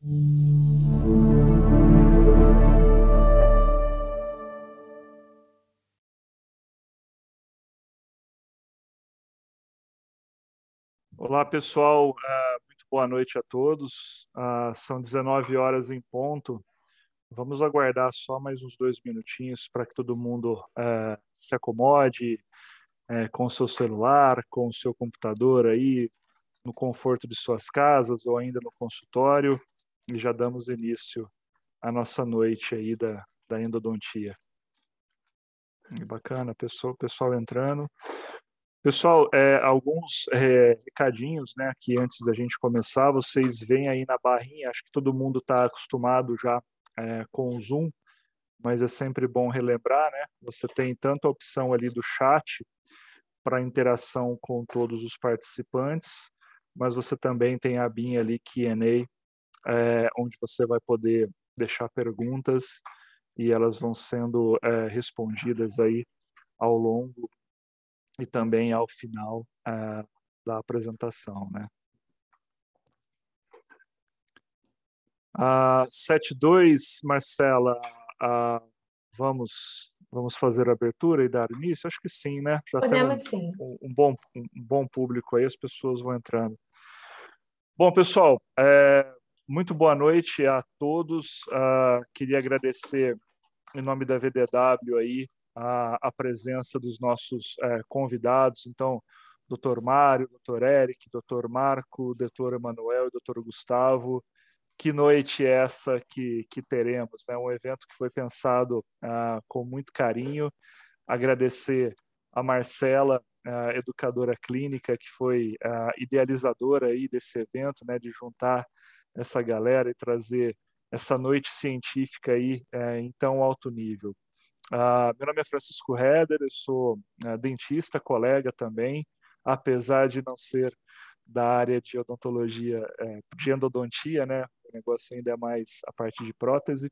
Olá, pessoal. Muito boa noite a todos. São 19 horas em ponto. Vamos aguardar só mais uns 2 minutinhos para que todo mundo se acomode com o seu celular, com o seu computador aí, no conforto de suas casas ou ainda no consultório, e já damos início à nossa noite aí da endodontia. Bacana, pessoal entrando. Pessoal, alguns recadinhos, né, aqui antes da gente começar, vocês veem aí na barrinha, acho que todo mundo está acostumado já com o Zoom, mas é sempre bom relembrar, né, você tem tanto a opção ali do chat para interação com todos os participantes, mas você também tem a abinha ali Q&A, onde você vai poder deixar perguntas e elas vão sendo respondidas aí ao longo e também ao final da apresentação, né? 7.2, Marcela, vamos fazer a abertura e dar início? Acho que sim, né? Já Podemos temos sim. um bom público aí, as pessoas vão entrando. Bom, pessoal, muito boa noite a todos. Queria agradecer, em nome da VDW, aí, a presença dos nossos convidados. Então, Dr. Mário, Dr. Eric, Dr. Marco, Dr. Emanuel e Dr. Gustavo. Que noite é essa que teremos, né? Um evento que foi pensado com muito carinho. Agradecer a Marcela, a educadora clínica, que foi a idealizadora aí desse evento, né? De juntar essa galera e trazer essa noite científica aí em tão alto nível. Meu nome é Francisco Heder, eu sou dentista, colega também, apesar de não ser da área de odontologia, de endodontia, né? O negócio ainda é mais a parte de prótese,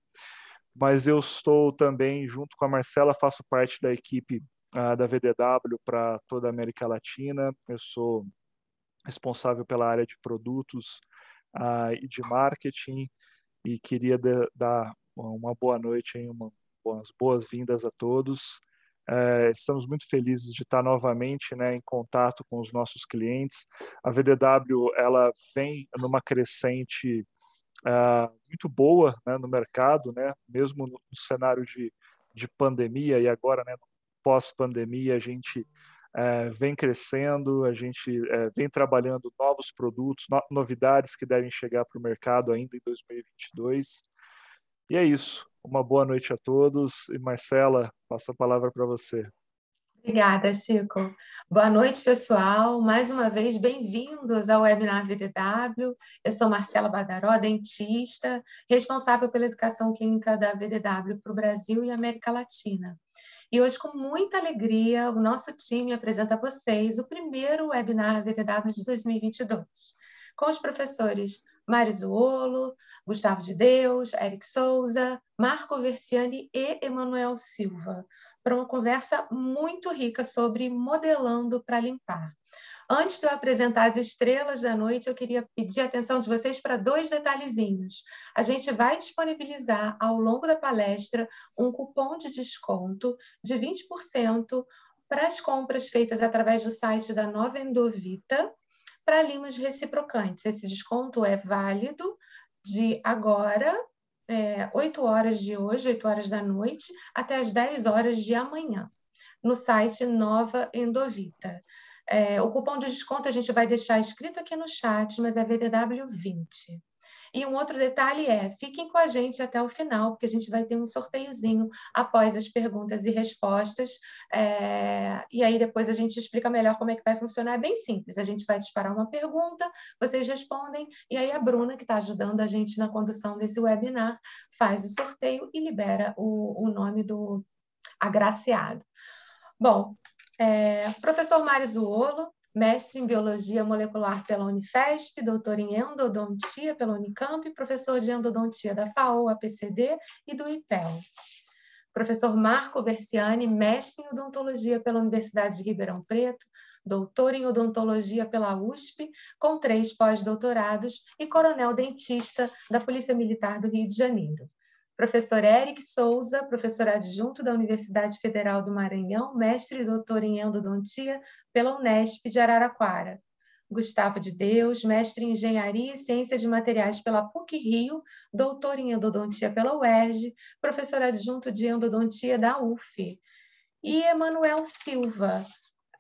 mas eu estou também, junto com a Marcela, faço parte da equipe da VDW para toda a América Latina. Eu sou responsável pela área de produtos e de marketing, e queria dar uma boa noite, umas boas-vindas a todos. Estamos muito felizes de estar novamente, né, em contato com os nossos clientes. A VDW ela vem numa crescente muito boa, né, no mercado, né, mesmo no cenário de pandemia e agora, né, pós-pandemia, a gente vem crescendo, a gente vem trabalhando novos produtos, novidades que devem chegar para o mercado ainda em 2022. E é isso. Uma boa noite a todos. E Marcela, passo a palavra para você. Obrigada, Chico. Boa noite, pessoal. Mais uma vez, bem-vindos ao webinar VDW. Eu sou Marcela Badaró, dentista, responsável pela educação clínica da VDW para o Brasil e América Latina. E hoje, com muita alegria, o nosso time apresenta a vocês o primeiro webinar VDW de 2022, com os professores Mário Zuolo, Gustavo de Deus, Eric Souza, Marco Versiani e Emanuel Silva, para uma conversa muito rica sobre modelando para limpar. Antes de eu apresentar as estrelas da noite, eu queria pedir a atenção de vocês para 2 detalhezinhos. A gente vai disponibilizar ao longo da palestra um cupom de desconto de 20% para as compras feitas através do site da Nova Endovita para limas reciprocantes. Esse desconto é válido de agora, 8 horas de hoje, 8 horas da noite, até as 10 horas de amanhã, no site Nova Endovita. O cupom de desconto a gente vai deixar escrito aqui no chat, mas é VDW20. E um outro detalhe fiquem com a gente até o final, porque a gente vai ter um sorteiozinho após as perguntas e respostas, e aí depois a gente explica melhor como é que vai funcionar. É bem simples, a gente vai disparar uma pergunta, vocês respondem, e aí a Bruna, que está ajudando a gente na condução desse webinar, faz o sorteio e libera o nome do agraciado. Bom, professor Mário Zuolo, mestre em Biologia Molecular pela Unifesp, doutor em Endodontia pela Unicamp, professor de Endodontia da FAO, APCD e do IPEL. Professor Marco Versiani, mestre em Odontologia pela Universidade de Ribeirão Preto, doutor em odontologia pela USP, com 3 pós-doutorados e coronel dentista da Polícia Militar do Rio de Janeiro. Professor Eric Souza, professor adjunto da Universidade Federal do Maranhão, mestre e doutor em endodontia pela Unesp de Araraquara. Gustavo de Deus, mestre em Engenharia e Ciências de Materiais pela PUC-Rio, doutor em Endodontia pela UERJ, professor adjunto de Endodontia da UF. E Emanuel Silva,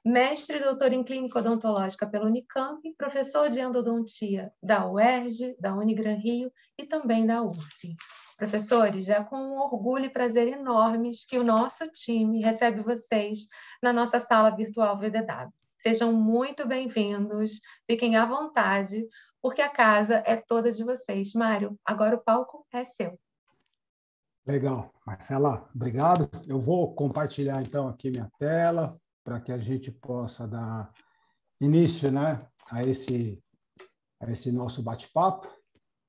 mestre e doutor em Clínica Odontológica pela Unicamp, professor de Endodontia da UERJ, da Unigran Rio e também da UF. Professores, é com um orgulho e prazer enormes que o nosso time recebe vocês na nossa sala virtual VDW. Sejam muito bem-vindos, fiquem à vontade, porque a casa é toda de vocês. Mário, agora o palco é seu. Legal. Marcela, obrigado. Eu vou compartilhar, então, aqui minha tela, para que a gente possa dar início, né, a esse nosso bate-papo.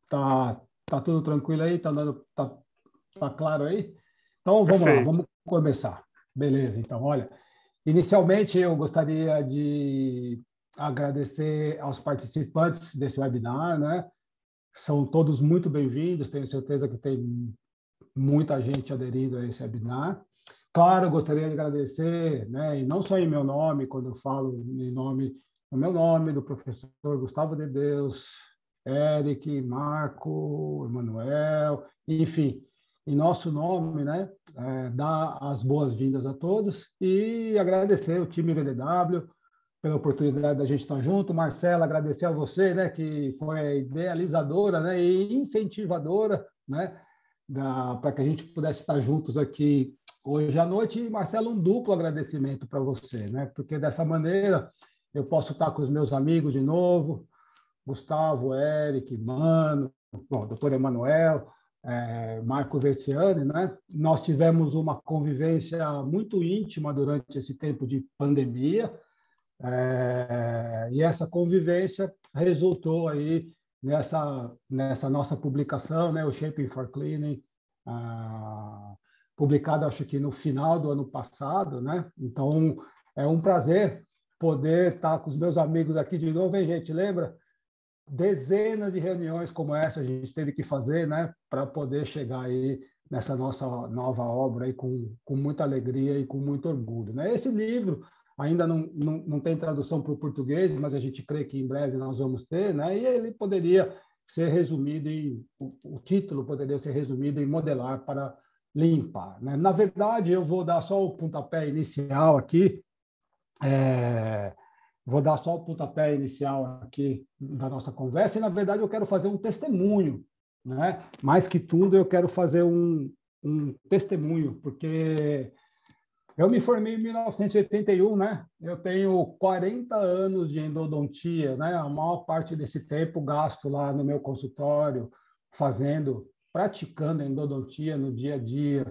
Tá tudo tranquilo aí? Tá claro aí? Então, vamos lá, vamos começar. Beleza, então, olha... Inicialmente, eu gostaria de agradecer aos participantes desse webinar, né? São todos muito bem-vindos, tenho certeza que tem muita gente aderindo a esse webinar. Claro, eu gostaria de agradecer, né, e não só em meu nome, quando eu falo no meu nome, do professor Gustavo de Deus, Eric, Marco, Emanuel, enfim, em nosso nome, né, dar as boas-vindas a todos e agradecer o time VDW pela oportunidade da gente estar junto. Marcela, agradecer a você, né, que foi a idealizadora, né, e incentivadora, né, para que a gente pudesse estar juntos aqui hoje à noite. E, Marcela, um duplo agradecimento para você, né, porque dessa maneira eu posso estar com os meus amigos de novo, Gustavo, Eric, Mano, bom, doutor Emanuel, Marco Versiani, né? Nós tivemos uma convivência muito íntima durante esse tempo de pandemia, e essa convivência resultou aí nessa nossa publicação, né? O Shaping for Cleaning, publicado acho que no final do ano passado, né? Então é um prazer poder estar com os meus amigos aqui de novo, hein, gente? Lembra? Dezenas de reuniões como essa a gente teve que fazer, né, para poder chegar aí nessa nossa nova obra aí com muita alegria e com muito orgulho, né? Esse livro ainda não tem tradução para o português, mas a gente crê que em breve nós vamos ter, né? E ele poderia ser resumido o título poderia ser resumido em Modelar para Limpar, né? Na verdade, eu vou dar só o pontapé inicial aqui. Vou dar só o pontapé inicial aqui da nossa conversa, e, na verdade, eu quero fazer um testemunho, né? Mais que tudo, eu quero fazer um testemunho, porque eu me formei em 1981, né? Eu tenho 40 anos de endodontia, né? A maior parte desse tempo gasto lá no meu consultório, praticando endodontia no dia a dia.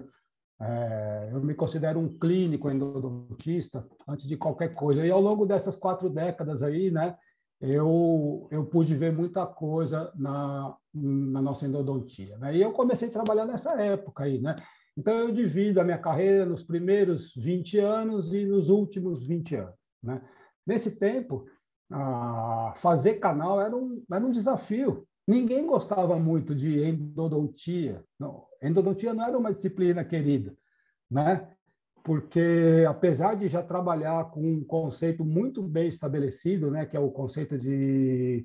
Eu me considero um clínico endodontista antes de qualquer coisa. E ao longo dessas 4 décadas aí, né, eu pude ver muita coisa na nossa endodontia, né? E eu comecei a trabalhar nessa época aí, né? Então eu divido a minha carreira nos primeiros 20 anos e nos últimos 20 anos, né? Nesse tempo, fazer canal era um desafio. Ninguém gostava muito de endodontia. Não, endodontia não era uma disciplina querida, né? Porque, apesar de já trabalhar com um conceito muito bem estabelecido, né, que é o conceito de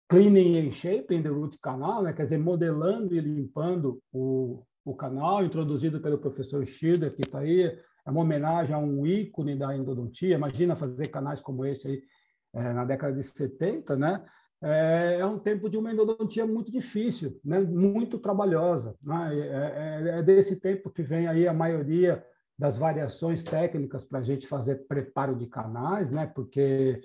cleaning and shaping the root canal, né, quer dizer, modelando e limpando o canal, introduzido pelo professor Schilder, que está aí, é uma homenagem a um ícone da endodontia. Imagina fazer canais como esse aí na década de 70, né? É um tempo de uma endodontia muito difícil, né? Muito trabalhosa, né? É desse tempo que vem aí a maioria das variações técnicas para a gente fazer preparo de canais, né? Porque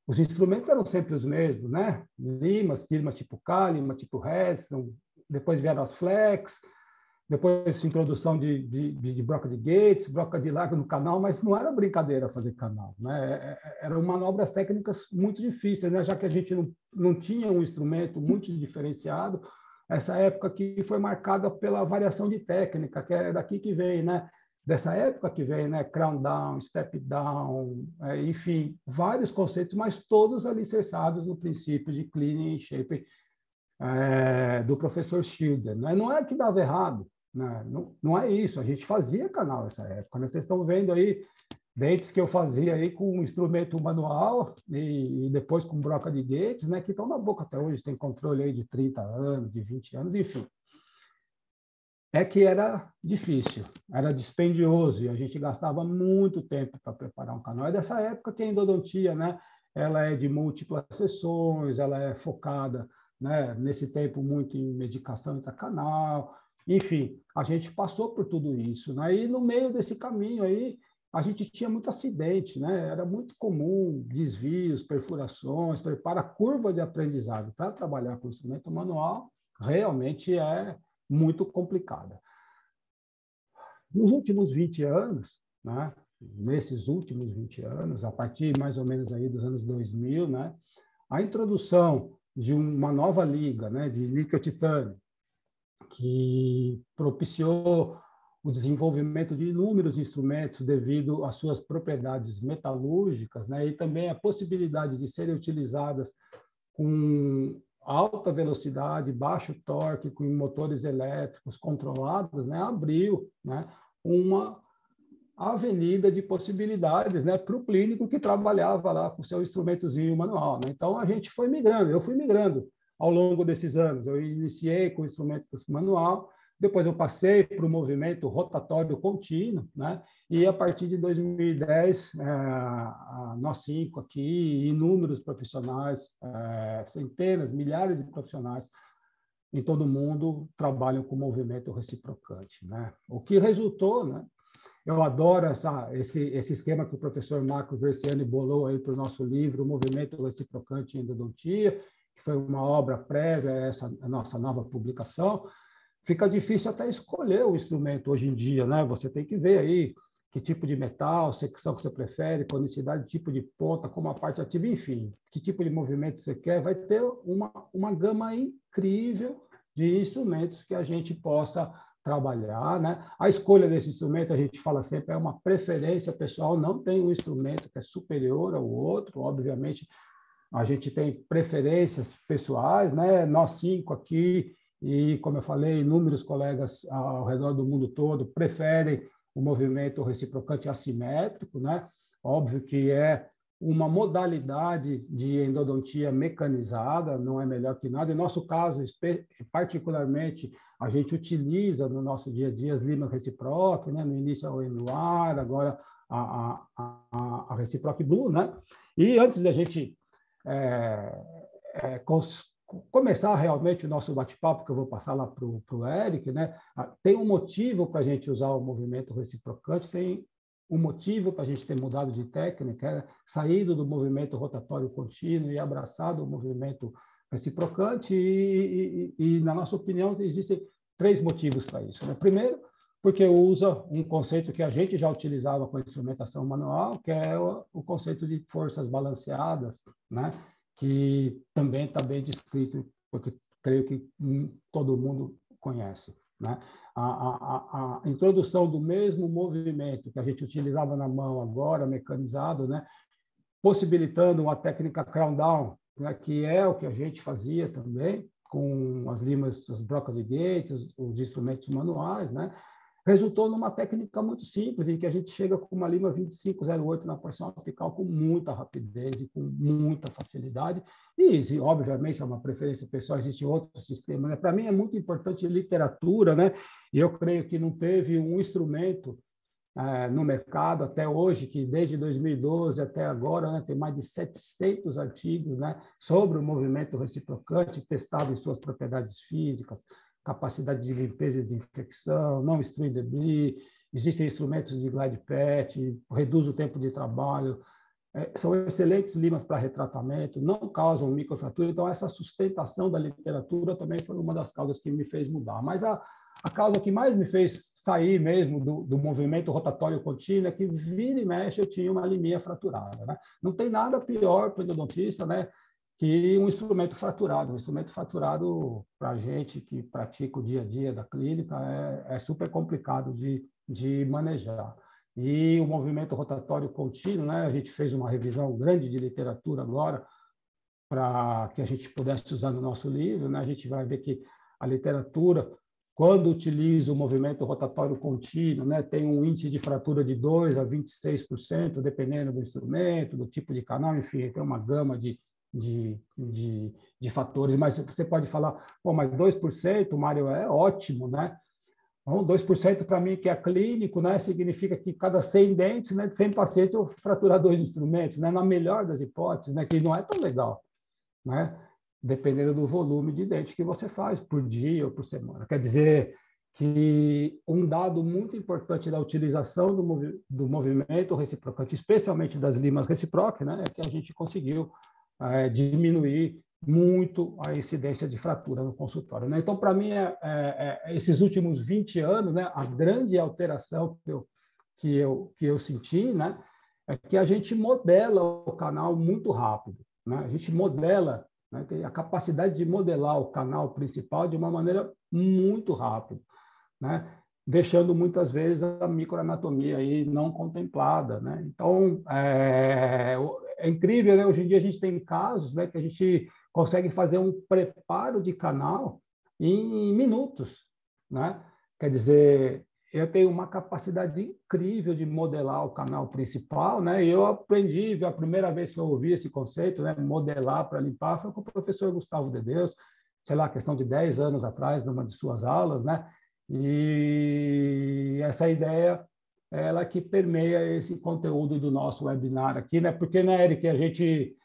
os instrumentos eram sempre os mesmos, né? Limas tipo K, lima tipo Redstone, depois vieram as flex, depois introdução de broca de Gates, broca de largo no canal, mas não era brincadeira fazer canal, né? Eram manobras técnicas muito difíceis, né? Já que a gente não tinha um instrumento muito diferenciado. Essa época aqui foi marcada pela variação de técnica, que é daqui que vem, né? dessa época que vem, né? Crown down, step down, enfim, vários conceitos, mas todos alicerçados no princípio de cleaning and shaping do professor Schilder. Né? Não é que dava errado, né? Não é isso, a gente fazia canal nessa época. Né? Vocês estão vendo aí dentes que eu fazia aí com instrumento manual e depois com broca de gates, né? Que estão na boca até hoje, tem controle aí de 30 anos, de 20 anos, enfim. É que era difícil, era dispendioso e a gente gastava muito tempo para preparar um canal. É dessa época que a endodontia, né, ela é de múltiplas sessões, ela é focada, né, nesse tempo muito em medicação intracanal, enfim, a gente passou por tudo isso. Né? E no meio desse caminho aí, a gente tinha muito acidente, né? Era muito comum desvios, perfurações, para a curva de aprendizado para trabalhar com instrumento manual, realmente é muito complicada. Nos últimos 20 anos, né, nesses últimos 20 anos, a partir mais ou menos aí dos anos 2000, né, a introdução de uma nova liga, né, de níquel titânio, que propiciou o desenvolvimento de inúmeros instrumentos devido às suas propriedades metalúrgicas, né, e também a possibilidade de serem utilizadas com alta velocidade, baixo torque, com motores elétricos controlados, né, abriu, né, uma avenida de possibilidades, né, para o clínico que trabalhava lá com seu instrumentozinho manual. Né? Então, a gente foi migrando, eu fui migrando ao longo desses anos. Eu iniciei com instrumentos manual, depois eu passei para o movimento rotatório contínuo, né? E a partir de 2010, nós 5 aqui, inúmeros profissionais, centenas, milhares de profissionais em todo o mundo trabalham com movimento reciprocante. Né? O que resultou, né? Eu adoro esse esquema que o professor Marco Versiani bolou aí para o nosso livro, o Movimento Reciprocante em Endodontia, que foi uma obra prévia a essa a nossa nova publicação. Fica difícil até escolher o instrumento hoje em dia, né? Você tem que ver aí que tipo de metal, secção que você prefere, conicidade, tipo de ponta, como a parte ativa, enfim, que tipo de movimento você quer. Vai ter uma gama incrível de instrumentos que a gente possa trabalhar, né? A escolha desse instrumento, a gente fala sempre, é uma preferência pessoal, não tem um instrumento que é superior ao outro, obviamente, a gente tem preferências pessoais, né? Nós 5 aqui, e, como eu falei, inúmeros colegas ao redor do mundo todo preferem o movimento reciprocante assimétrico, né? Óbvio que é uma modalidade de endodontia mecanizada, não é melhor que nada. Em nosso caso, particularmente, a gente utiliza no nosso dia a dia as limas Reciproc, né? No início a Enuar, agora a Reciproc Blue, né? E antes da gente começar realmente o nosso bate-papo, que eu vou passar lá para o Eric, né? Tem um motivo para a gente usar o movimento reciprocante, tem um motivo para a gente ter mudado de técnica, saído do movimento rotatório contínuo e abraçado o movimento reciprocante, e na nossa opinião, existem 3 motivos para isso. Né? Primeiro, porque usa um conceito que a gente já utilizava com a instrumentação manual, que é o conceito de forças balanceadas, né? Que também está bem descrito, porque creio que todo mundo conhece. Né? A introdução do mesmo movimento que a gente utilizava na mão agora, mecanizado, né? Possibilitando uma técnica crown down, né? Que é o que a gente fazia também, com as limas, as brocas de gates, os instrumentos manuais, né? Resultou numa técnica muito simples, em que a gente chega com uma lima 2508 na porção apical com muita rapidez e com muita facilidade. E, obviamente, é uma preferência pessoal, existe outro sistema. Né? Para mim, é muito importante literatura, né? E eu creio que não teve um instrumento no mercado até hoje, que desde 2012 até agora, né, tem mais de 700 artigos, né, sobre o movimento reciprocante, testado em suas propriedades físicas, capacidade de limpeza e desinfecção, não extrui debris, existem instrumentos de glide patch, reduz o tempo de trabalho, são excelentes limas para retratamento, não causam microfratura. Então, essa sustentação da literatura também foi uma das causas que me fez mudar. Mas a causa que mais me fez sair mesmo do movimento rotatório contínuo é que, vira e mexe, eu tinha uma liminha fraturada. Né? Não tem nada pior para o endodontista, né, que um instrumento fraturado. Um instrumento fraturado, para a gente que pratica o dia a dia da clínica, é super complicado de manejar. E o movimento rotatório contínuo, né? A gente fez uma revisão grande de literatura agora, para que a gente pudesse usar no nosso livro, né? A gente vai ver que a literatura, quando utiliza o movimento rotatório contínuo, né, tem um índice de fratura de 2% a 26%, dependendo do instrumento, do tipo de canal, enfim, tem uma gama de fatores, mas você pode falar, pô, mas 2%, Mário, é ótimo, né? Então, 2% para mim, que é clínico, né, significa que cada 100 dentes, né, de 100 pacientes, eu fraturar 2 instrumentos, né, na melhor das hipóteses, né, que não é tão legal, né? Dependendo do volume de dente que você faz por dia ou por semana. Quer dizer que um dado muito importante da utilização do movimento reciprocante, especialmente das limas recíprocas, né, é que a gente conseguiu diminuir muito a incidência de fratura no consultório, né? Então, para mim, esses últimos 20 anos, né, a grande alteração que eu senti, né, é que a gente modela o canal muito rápido, né? A gente modela, né, tem a capacidade de modelar o canal principal de uma maneira muito rápida, né? Deixando muitas vezes a microanatomia aí não contemplada, né? Então, é incrível, né? Hoje em dia a gente tem casos, né, que a gente consegue fazer um preparo de canal em minutos, né? Quer dizer, eu tenho uma capacidade incrível de modelar o canal principal, né? E eu aprendi, a primeira vez que eu ouvi esse conceito, né, modelar para limpar, foi com o professor Gustavo de Deus, sei lá, questão de 10 anos atrás, numa de suas aulas, né? E essa ideia, ela que permeia esse conteúdo do nosso webinar aqui, né? Porque, né, Eric, a gente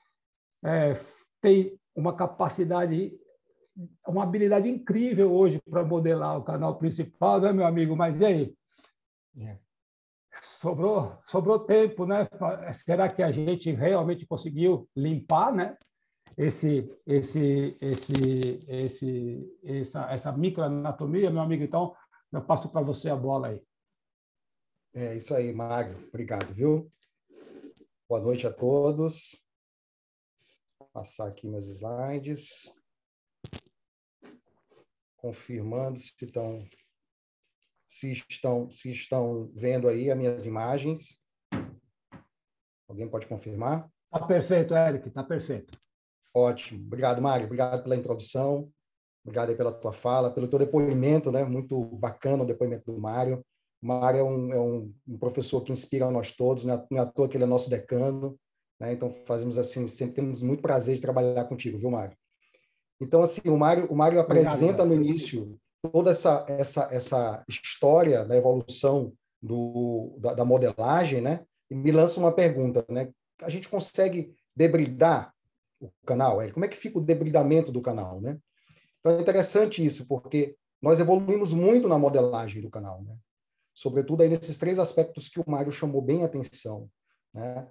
tem uma capacidade, uma habilidade incrível hoje para modelar o canal principal, né, meu amigo? Mas e aí? Sobrou tempo, né? Será que a gente realmente conseguiu limpar, né? Essa microanatomia, meu amigo? Então, eu passo para você a bola aí. É isso aí, Mário. Obrigado, viu? Boa noite a todos. Vou passar aqui meus slides. Confirmando se estão vendo aí as minhas imagens. Alguém pode confirmar? Está perfeito, Eric, está perfeito. Ótimo. Obrigado, Mário. Obrigado pela introdução. Obrigado aí pela tua fala, pelo teu depoimento, né? Muito bacana o depoimento do Mário. O Mário é um professor que inspira a nós todos, não é à toa que ele é nosso decano, né? Então, fazemos assim, sempre temos muito prazer de trabalhar contigo, viu, Mário? Então, assim, o Mário apresenta no início toda essa história da evolução da modelagem, né? E me lança uma pergunta, né? A gente consegue debridar o canal? Como é que fica o debridamento do canal, né? Então, é interessante isso, porque nós evoluímos muito na modelagem do canal, né? Sobretudo aí nesses 3 aspectos que o Mário chamou bem a atenção, né?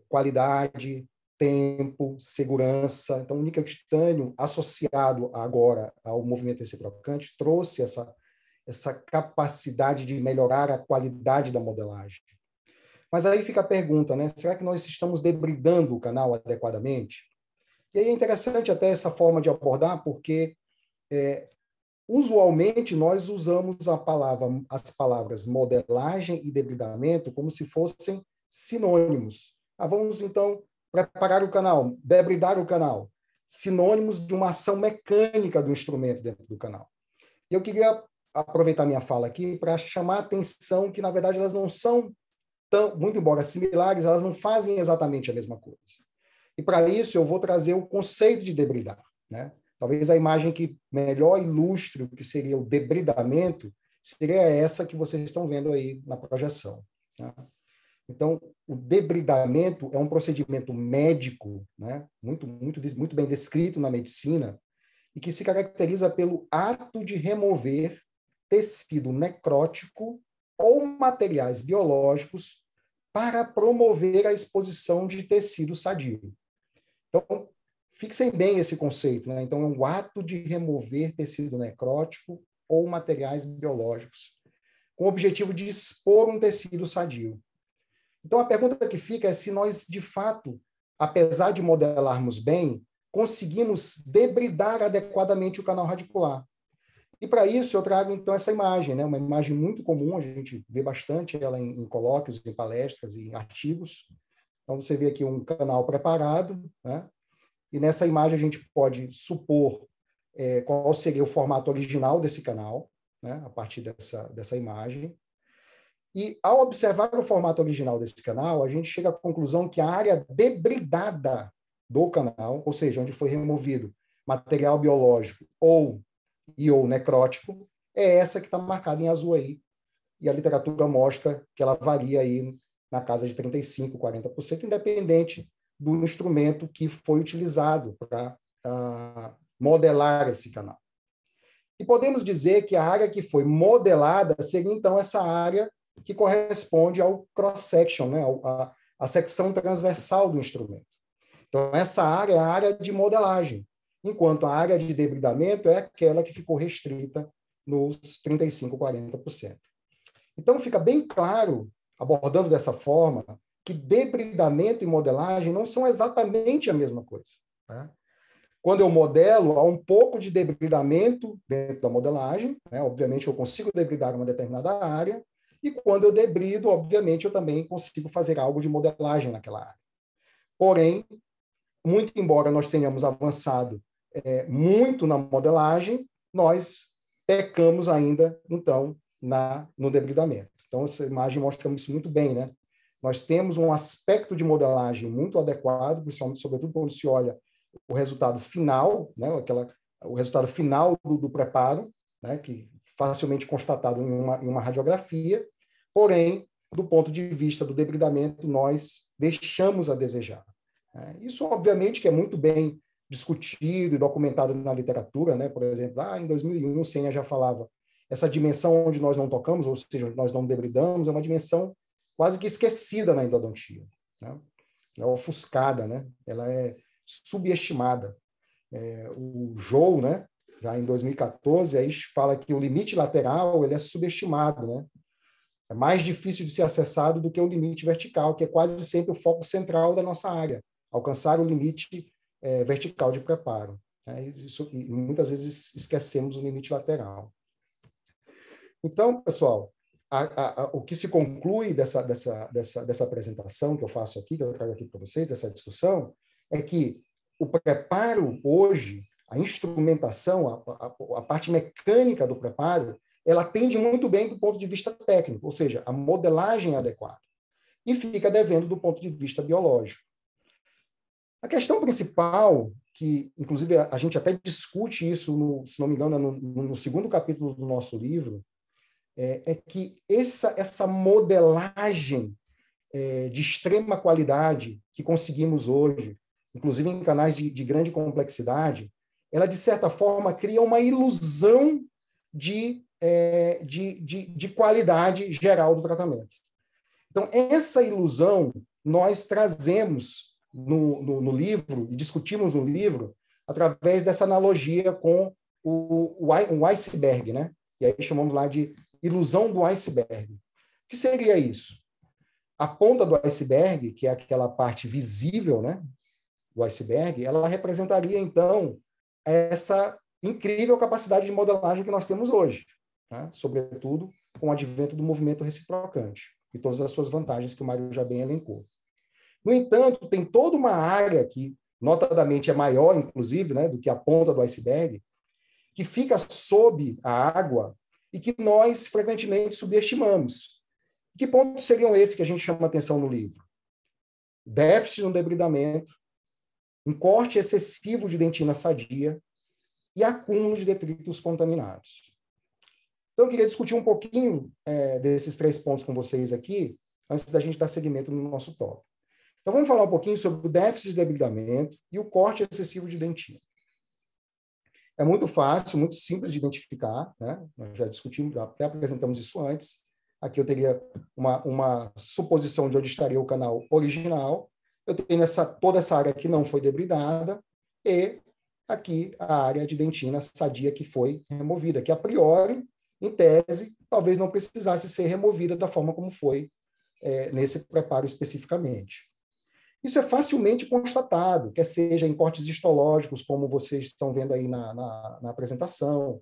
Qualidade, tempo, segurança. Então, o níquel titânio, associado agora ao movimento reciprocante, trouxe essa capacidade de melhorar a qualidade da modelagem. Mas aí fica a pergunta, né? Será que nós estamos debridando o canal adequadamente? E aí é interessante até essa forma de abordar, porque usualmente nós usamos as palavras modelagem e debridamento como se fossem sinônimos. Vamos, então, preparar o canal, debridar o canal. Sinônimos de uma ação mecânica do instrumento dentro do canal. E eu queria aproveitar minha fala aqui para chamar a atenção que, na verdade, elas não são muito embora similares, elas não fazem exatamente a mesma coisa. E, para isso, eu vou trazer o conceito de debridar, né? Talvez a imagem que melhor ilustre o que seria o debridamento seria essa que vocês estão vendo aí na projeção, né? Então, o debridamento é um procedimento médico, né? Muito bem descrito na medicina, e que se caracteriza pelo ato de remover tecido necrótico ou materiais biológicos para promover a exposição de tecido sadio. Então, fixem bem esse conceito, né? Então, é um ato de remover tecido necrótico ou materiais biológicos, com o objetivo de expor um tecido sadio. Então, a pergunta que fica é se nós, de fato, apesar de modelarmos bem, conseguimos debridar adequadamente o canal radicular. E para isso eu trago então essa imagem, né? Uma imagem muito comum, a gente vê bastante ela em colóquios, em palestras e em artigos. Então você vê aqui um canal preparado, né? E nessa imagem a gente pode supor qual seria o formato original desse canal, né? A partir dessa imagem. E ao observar o formato original desse canal, a gente chega à conclusão que a área debridada do canal, ou seja, onde foi removido material biológico ou necrótico, é essa que está marcada em azul aí. E a literatura mostra que ela varia aí na casa de 35%, 40%, independente do instrumento que foi utilizado para modelar esse canal. E podemos dizer que a área que foi modelada seria, então, essa área que corresponde ao cross-section, né? A secção transversal do instrumento. Então, essa área é a área de modelagem, enquanto a área de debridamento é aquela que ficou restrita nos 35%, 40%. Então, fica bem claro, abordando dessa forma, que debridamento e modelagem não são exatamente a mesma coisa, né? Quando eu modelo, há um pouco de debridamento dentro da modelagem, né? Obviamente, eu consigo debridar uma determinada área, e quando eu debrido, obviamente, eu também consigo fazer algo de modelagem naquela área. Porém, muito embora nós tenhamos avançado muito na modelagem, nós pecamos ainda, então, no debridamento. Então, essa imagem mostra isso muito bem, né? Nós temos um aspecto de modelagem muito adequado, sobretudo quando se olha o resultado final, né? O resultado final do preparo, né? Que facilmente constatado em uma radiografia, porém, do ponto de vista do debridamento, nós deixamos a desejar. Isso, obviamente, que é muito bem discutido e documentado na literatura, né? Por exemplo, em 2001, Senha já falava, essa dimensão onde nós não tocamos, ou seja, onde nós não debridamos, é uma dimensão quase que esquecida na endodontia, né? É ofuscada, né? Ela é subestimada. O Joe, né? Já em 2014, aí fala que o limite lateral ele é subestimado, né? É mais difícil de ser acessado do que o limite vertical, que é quase sempre o foco central da nossa área, alcançar o limite vertical de preparo. E muitas vezes esquecemos o limite lateral. Então, pessoal, o que se conclui dessa apresentação que eu faço aqui, que eu trago aqui para vocês, dessa discussão, é que o preparo hoje, a instrumentação, a parte mecânica do preparo, ela atende muito bem do ponto de vista técnico, ou seja, a modelagem é adequada, e fica devendo do ponto de vista biológico. A questão principal, que inclusive a gente até discute isso, se não me engano, no segundo capítulo do nosso livro, é que essa modelagem de extrema qualidade que conseguimos hoje, inclusive em canais de grande complexidade, ela, de certa forma, cria uma ilusão de qualidade geral do tratamento. Então, essa ilusão nós trazemos no livro, e discutimos no livro, através dessa analogia com o iceberg, né? E aí chamamos lá de ilusão do iceberg. O que seria isso? A ponta do iceberg, que é aquela parte visível, né, do iceberg, ela representaria, então, essa incrível capacidade de modelagem que nós temos hoje, né? Sobretudo com o advento do movimento reciprocante e todas as suas vantagens que o Mário já bem elencou. No entanto, tem toda uma área que, notadamente, é maior, inclusive, né, do que a ponta do iceberg, que fica sob a água e que nós frequentemente subestimamos. Que pontos seriam esses que a gente chama atenção no livro? Déficit no debridamento, um corte excessivo de dentina sadia e acúmulo de detritos contaminados. Então, eu queria discutir um pouquinho desses 3 pontos com vocês aqui, antes da gente dar seguimento no nosso tópico. Então, vamos falar um pouquinho sobre o déficit de debridamento e o corte excessivo de dentina. É muito fácil, muito simples de identificar, né? Nós já discutimos, já até apresentamos isso antes. Aqui eu teria uma suposição de onde estaria o canal original. Eu tenho toda essa área que não foi debridada e aqui a área de dentina sadia que foi removida, que a priori, em tese, talvez não precisasse ser removida da forma como foi nesse preparo especificamente. Isso é facilmente constatado, quer seja em cortes histológicos, como vocês estão vendo aí na apresentação,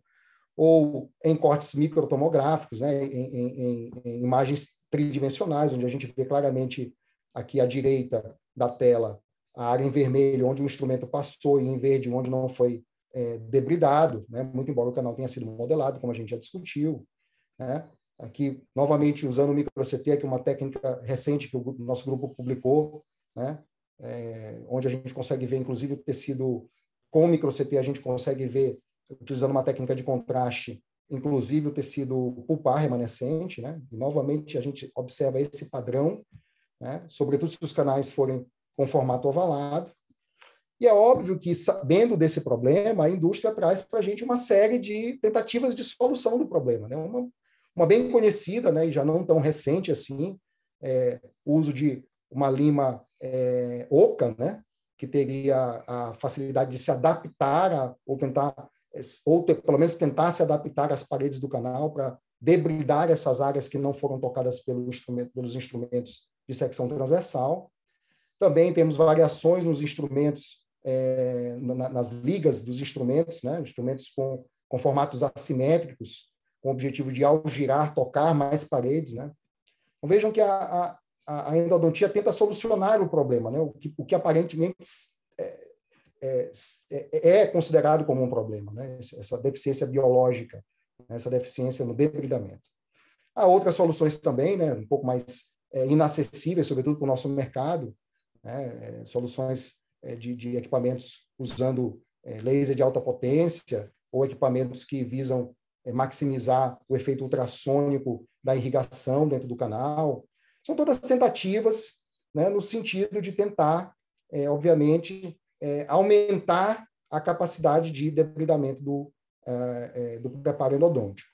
ou em cortes microtomográficos, né, em imagens tridimensionais, onde a gente vê claramente aqui à direita da tela a área em vermelho, onde o instrumento passou, e em verde, onde não foi debridado, né, muito embora o canal tenha sido modelado, como a gente já discutiu. Né. Aqui, novamente, usando o micro-CT, que é uma técnica recente que o nosso grupo publicou, né, onde a gente consegue ver, inclusive, o tecido com micro-CT, a gente consegue ver, utilizando uma técnica de contraste, inclusive o tecido pulpar remanescente, né? E, novamente, a gente observa esse padrão, né? Sobretudo se os canais forem com formato ovalado. E é óbvio que, sabendo desse problema, a indústria traz para a gente uma série de tentativas de solução do problema, né? Uma bem conhecida, né, e já não tão recente assim, o uso de uma lima oca, né, que teria a facilidade de se adaptar ou pelo menos tentar se adaptar às paredes do canal para debridar essas áreas que não foram tocadas pelos instrumentos de secção transversal. Também temos variações nos instrumentos, nas ligas dos instrumentos, né, instrumentos com formatos assimétricos, com o objetivo de, ao girar, tocar mais paredes. Né? Então, vejam que a endodontia tenta solucionar o problema, né? O que aparentemente é considerado como um problema, né? Essa deficiência biológica, essa deficiência no debridamento. Há outras soluções também, né? Um pouco mais inacessíveis, sobretudo para o nosso mercado, né? Soluções de equipamentos usando laser de alta potência ou equipamentos que visam maximizar o efeito ultrassônico da irrigação dentro do canal. São todas tentativas, né, no sentido de tentar, obviamente, aumentar a capacidade de debridamento do preparo endodôntico.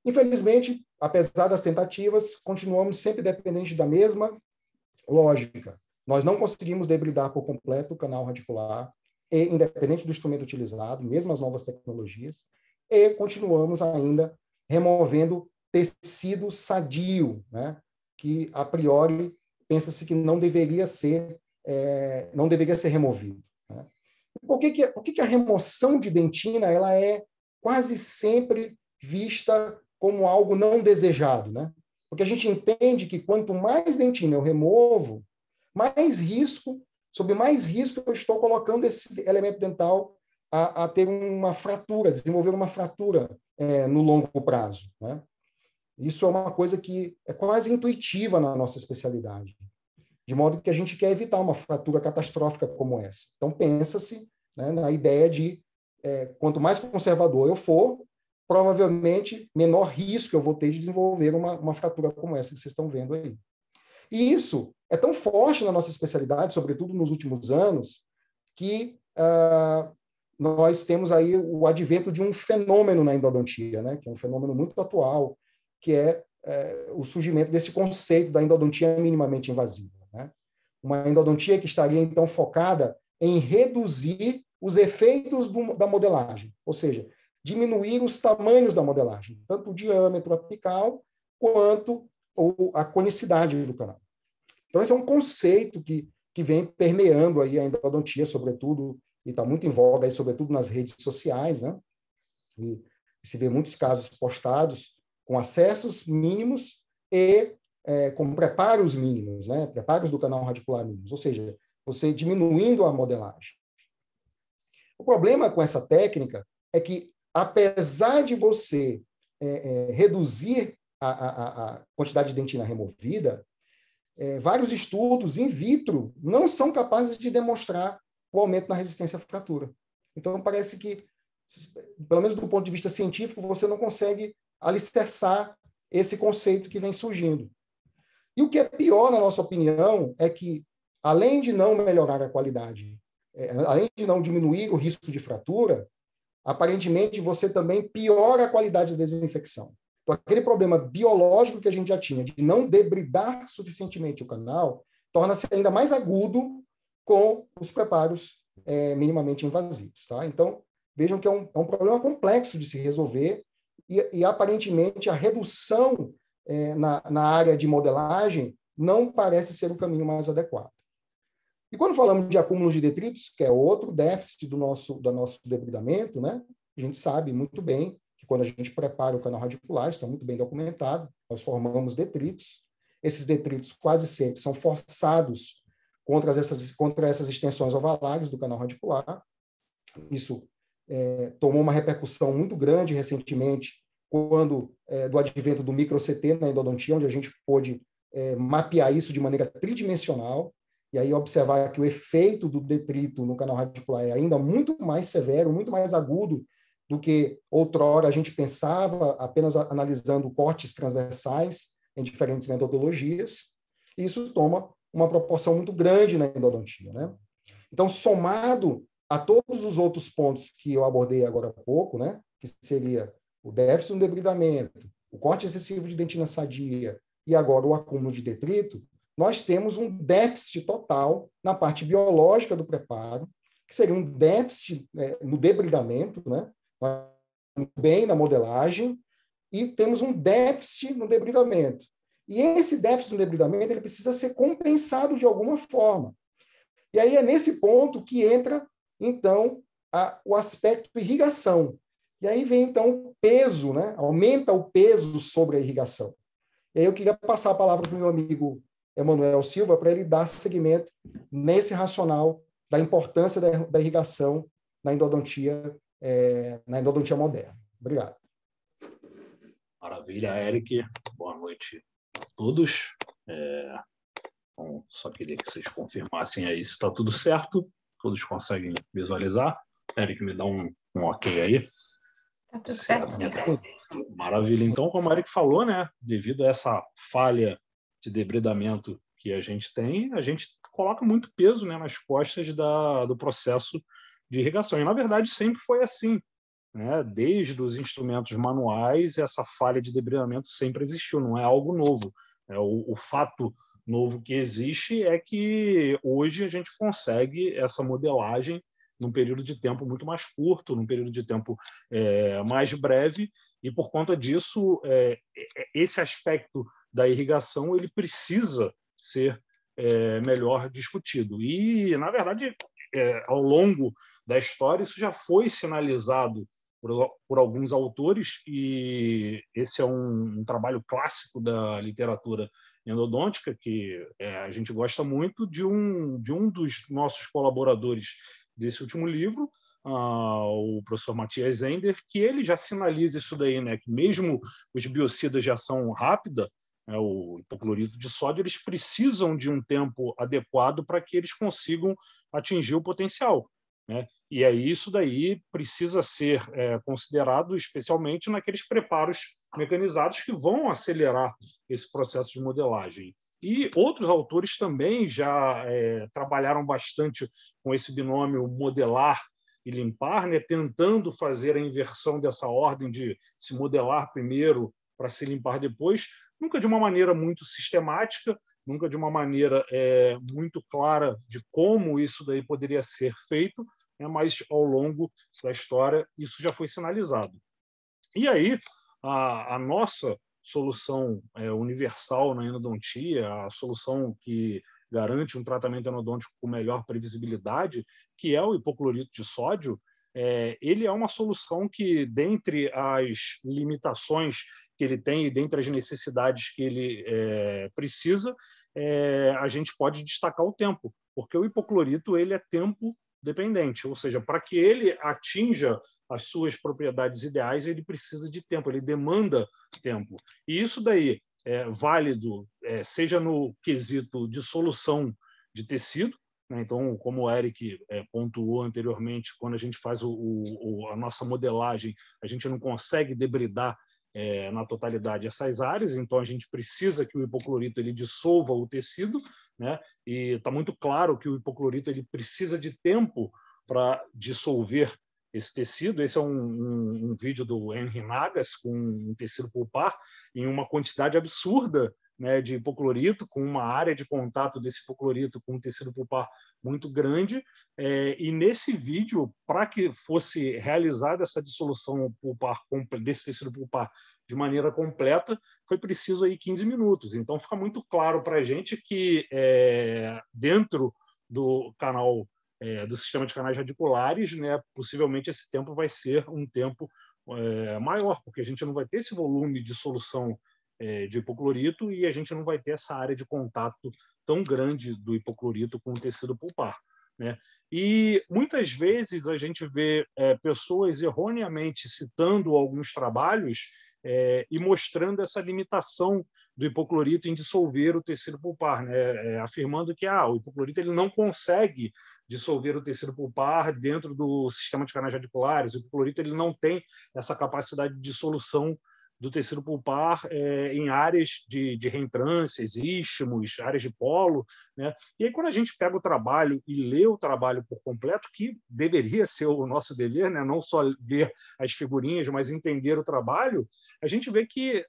Infelizmente, apesar das tentativas, continuamos sempre dependentes da mesma lógica. Nós não conseguimos debridar por completo o canal radicular, independente do instrumento utilizado, mesmo as novas tecnologias, e continuamos ainda removendo tecido sadio, né, que, a priori, pensa-se que não deveria ser removido. Né? Por que a remoção de dentina ela é quase sempre vista como algo não desejado? Né? Porque a gente entende que quanto mais dentina eu removo, sob mais risco eu estou colocando esse elemento dental a ter uma fratura, desenvolver uma fratura no longo prazo. Né? Isso é uma coisa que é quase intuitiva na nossa especialidade, de modo que a gente quer evitar uma fratura catastrófica como essa. Então, pensa-se, né, na ideia de quanto mais conservador eu for, provavelmente menor risco eu vou ter de desenvolver uma fratura como essa que vocês estão vendo aí. E isso é tão forte na nossa especialidade, sobretudo nos últimos anos, que nós temos aí o advento de um fenômeno na endodontia, né, que é um fenômeno muito atual, que é o surgimento desse conceito da endodontia minimamente invasiva. Né? Uma endodontia que estaria, então, focada em reduzir os efeitos da modelagem, ou seja, diminuir os tamanhos da modelagem, tanto o diâmetro apical quanto a conicidade do canal. Então, esse é um conceito que vem permeando aí a endodontia, sobretudo, e está muito em voga, aí, sobretudo nas redes sociais, né? E se vê muitos casos postados com acessos mínimos e com preparos mínimos, né? Preparos do canal radicular mínimos, ou seja, você diminuindo a modelagem. O problema com essa técnica é que, apesar de você reduzir a quantidade de dentina removida, vários estudos in vitro não são capazes de demonstrar o aumento na resistência à fratura. Então, parece que, pelo menos do ponto de vista científico, você não consegue alicerçar esse conceito que vem surgindo. E o que é pior, na nossa opinião, é que, além de não melhorar a qualidade, além de não diminuir o risco de fratura, aparentemente você também piora a qualidade da desinfecção. Então, aquele problema biológico que a gente já tinha de não debridar suficientemente o canal torna-se ainda mais agudo com os preparos minimamente invasivos. Tá? Então, vejam que é um problema complexo de se resolver e aparentemente, a redução na área de modelagem não parece ser o caminho mais adequado. E quando falamos de acúmulos de detritos, que é outro déficit do nosso debridamento, né? A gente sabe muito bem que quando a gente prepara o canal radicular, está muito bem documentado, nós formamos detritos. Esses detritos quase sempre são forçados contra essas extensões ovalares do canal radicular. Isso tomou uma repercussão muito grande recentemente, quando do advento do micro-CT na endodontia, onde a gente pôde mapear isso de maneira tridimensional, e aí observar que o efeito do detrito no canal radicular é ainda muito mais severo, muito mais agudo do que outrora a gente pensava, apenas analisando cortes transversais em diferentes metodologias. E isso toma uma proporção muito grande na endodontia, né? Então, somado a todos os outros pontos que eu abordei agora há pouco, né, que seria o déficit no debridamento, o corte excessivo de dentina sadia e agora o acúmulo de detrito, nós temos um déficit total na parte biológica do preparo, que seria um déficit no debridamento, né, bem na modelagem, e temos um déficit no debridamento. E esse déficit no debridamento ele precisa ser compensado de alguma forma. E aí é nesse ponto que entra, então, o aspecto irrigação. E aí vem, então, o peso, né? Aumenta o peso sobre a irrigação. E aí eu queria passar a palavra para o meu amigo Emanuel Silva para ele dar seguimento nesse racional da importância da irrigação na endodontia moderna. Obrigado. Maravilha, Eric. Boa noite a todos. Bom, só queria que vocês confirmassem aí se está tudo certo. Todos conseguem visualizar. Eric, me dá um ok aí. Está tudo certo. Maravilha. Então, como o Eric falou, né, devido a essa falha de debridamento que a gente tem, a gente coloca muito peso, né, nas costas do processo de irrigação. E, na verdade, sempre foi assim, né? Desde os instrumentos manuais, essa falha de debridamento sempre existiu, não é algo novo. O fato novo que existe é que hoje a gente consegue essa modelagem num período de tempo muito mais curto, num período de tempo mais breve, e por conta disso, esse aspecto da irrigação ele precisa ser melhor discutido. E, na verdade, ao longo da história, isso já foi sinalizado por alguns autores, e esse é um trabalho clássico da literatura endodôntica, que a gente gosta muito, de um dos nossos colaboradores desse último livro, o professor Matthias Zender, que ele já sinaliza isso daí, né, que mesmo os biocidas de ação rápida, o hipoclorito de sódio, eles precisam de um tempo adequado para que eles consigam atingir o potencial, né? E aí isso daí precisa ser considerado especialmente naqueles preparos mecanizados que vão acelerar esse processo de modelagem. E outros autores também já trabalharam bastante com esse binômio modelar e limpar, né, tentando fazer a inversão dessa ordem de se modelar primeiro para se limpar depois, nunca de uma maneira muito sistemática, nunca de uma maneira muito clara de como isso daí poderia ser feito, mas ao longo da história isso já foi sinalizado. E aí a nossa solução universal na endodontia, a solução que garante um tratamento endodôntico com melhor previsibilidade, que é o hipoclorito de sódio, ele é uma solução que, dentre as limitações que ele tem e dentre as necessidades que ele precisa, a gente pode destacar o tempo, porque o hipoclorito ele é tempo dependente, ou seja, para que ele atinja as suas propriedades ideais, ele precisa de tempo, ele demanda tempo. E isso daí é válido, seja no quesito de solução de tecido, né? Então, como o Eric pontuou anteriormente, quando a gente faz a nossa modelagem, a gente não consegue debridar na totalidade essas áreas, então a gente precisa que o hipoclorito ele dissolva o tecido, né? E está muito claro que o hipoclorito ele precisa de tempo para dissolver esse tecido. Esse é um vídeo do Henry Nagas com um tecido pulpar em uma quantidade absurda, né, de hipoclorito, com uma área de contato desse hipoclorito com um tecido pulpar muito grande, e nesse vídeo, para que fosse realizada essa dissolução pulpar desse tecido pulpar de maneira completa, foi preciso aí 15 minutos. Então fica muito claro para a gente que dentro do canal, do sistema de canais radiculares, né, possivelmente esse tempo vai ser um tempo maior, porque a gente não vai ter esse volume de solução de hipoclorito e a gente não vai ter essa área de contato tão grande do hipoclorito com o tecido pulpar, né? E muitas vezes a gente vê pessoas erroneamente citando alguns trabalhos e mostrando essa limitação do hipoclorito em dissolver o tecido pulpar, né? Afirmando que o hipoclorito ele não consegue dissolver o tecido pulpar dentro do sistema de canais radiculares. O hipoclorito ele não tem essa capacidade de dissolução do tecido pulpar em áreas de reentrâncias, istmos, áreas de polo, né? E aí, quando a gente pega o trabalho e lê o trabalho por completo, que deveria ser o nosso dever, né? Não só ver as figurinhas, mas entender o trabalho, a gente vê que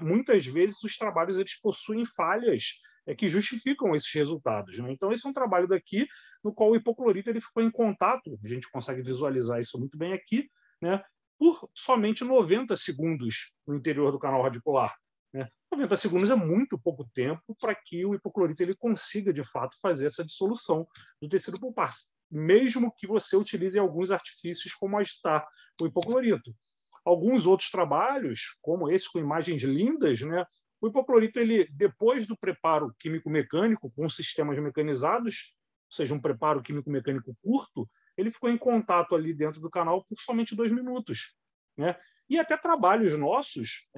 muitas vezes os trabalhos eles possuem falhas que justificam esses resultados, né? Então, esse é um trabalho daqui no qual o hipoclorito ele ficou em contato, a gente consegue visualizar isso muito bem aqui, né? Por somente 90 segundos no interior do canal radicular, né? 90 segundos é muito pouco tempo para que o hipoclorito ele consiga, de fato, fazer essa dissolução do tecido pulpar, mesmo que você utilize alguns artifícios como agitar o hipoclorito. Alguns outros trabalhos, como esse com imagens lindas, né? O hipoclorito, ele, depois do preparo químico-mecânico com sistemas mecanizados, ou seja, um preparo químico-mecânico curto, ele ficou em contato ali dentro do canal por somente 2 minutos, né? E até trabalhos nossos,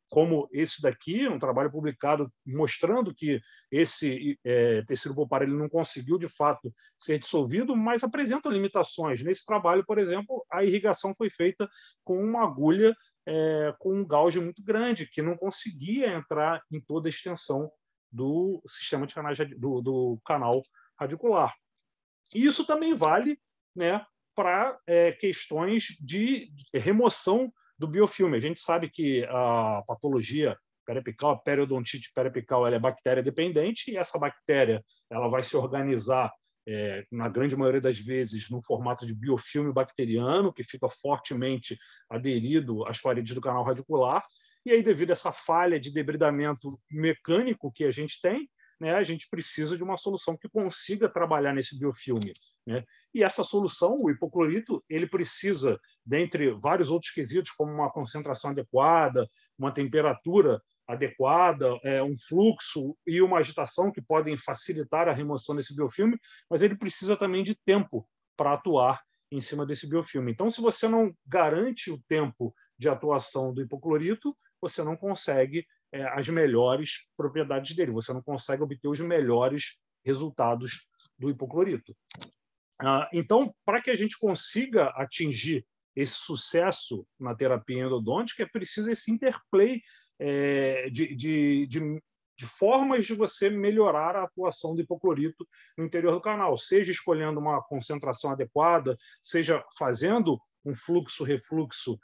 como esse daqui, um trabalho publicado mostrando que esse tecido pulpar ele não conseguiu, de fato, ser dissolvido, mas apresentam limitações. Nesse trabalho, por exemplo, a irrigação foi feita com uma agulha com um gauge muito grande, que não conseguia entrar em toda a extensão do sistema de canais do canal radicular. E isso também vale, né, para questões de remoção do biofilme. A gente sabe que a patologia periapical, a periodontite periapical, ela é bactéria dependente e essa bactéria ela vai se organizar, na grande maioria das vezes, no formato de biofilme bacteriano, que fica fortemente aderido às paredes do canal radicular. E aí, devido a essa falha de debridamento mecânico que a gente tem, né, a gente precisa de uma solução que consiga trabalhar nesse biofilme, né? E essa solução, o hipoclorito, ele precisa, dentre vários outros quesitos, como uma concentração adequada, uma temperatura adequada, um fluxo e uma agitação que podem facilitar a remoção desse biofilme, mas ele precisa também de tempo para atuar em cima desse biofilme. Então, se você não garante o tempo de atuação do hipoclorito, você não consegue as melhores propriedades dele, você não consegue obter os melhores resultados do hipoclorito. Então, para que a gente consiga atingir esse sucesso na terapia endodôntica, é preciso esse interplay de formas de você melhorar a atuação do hipoclorito no interior do canal, seja escolhendo uma concentração adequada, seja fazendo um fluxo-refluxo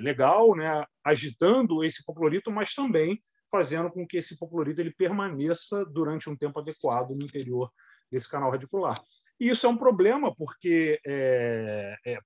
legal, né, agitando esse hipoclorito, mas também fazendo com que esse hipoclorito ele permaneça durante um tempo adequado no interior desse canal radicular. E isso é um problema, porque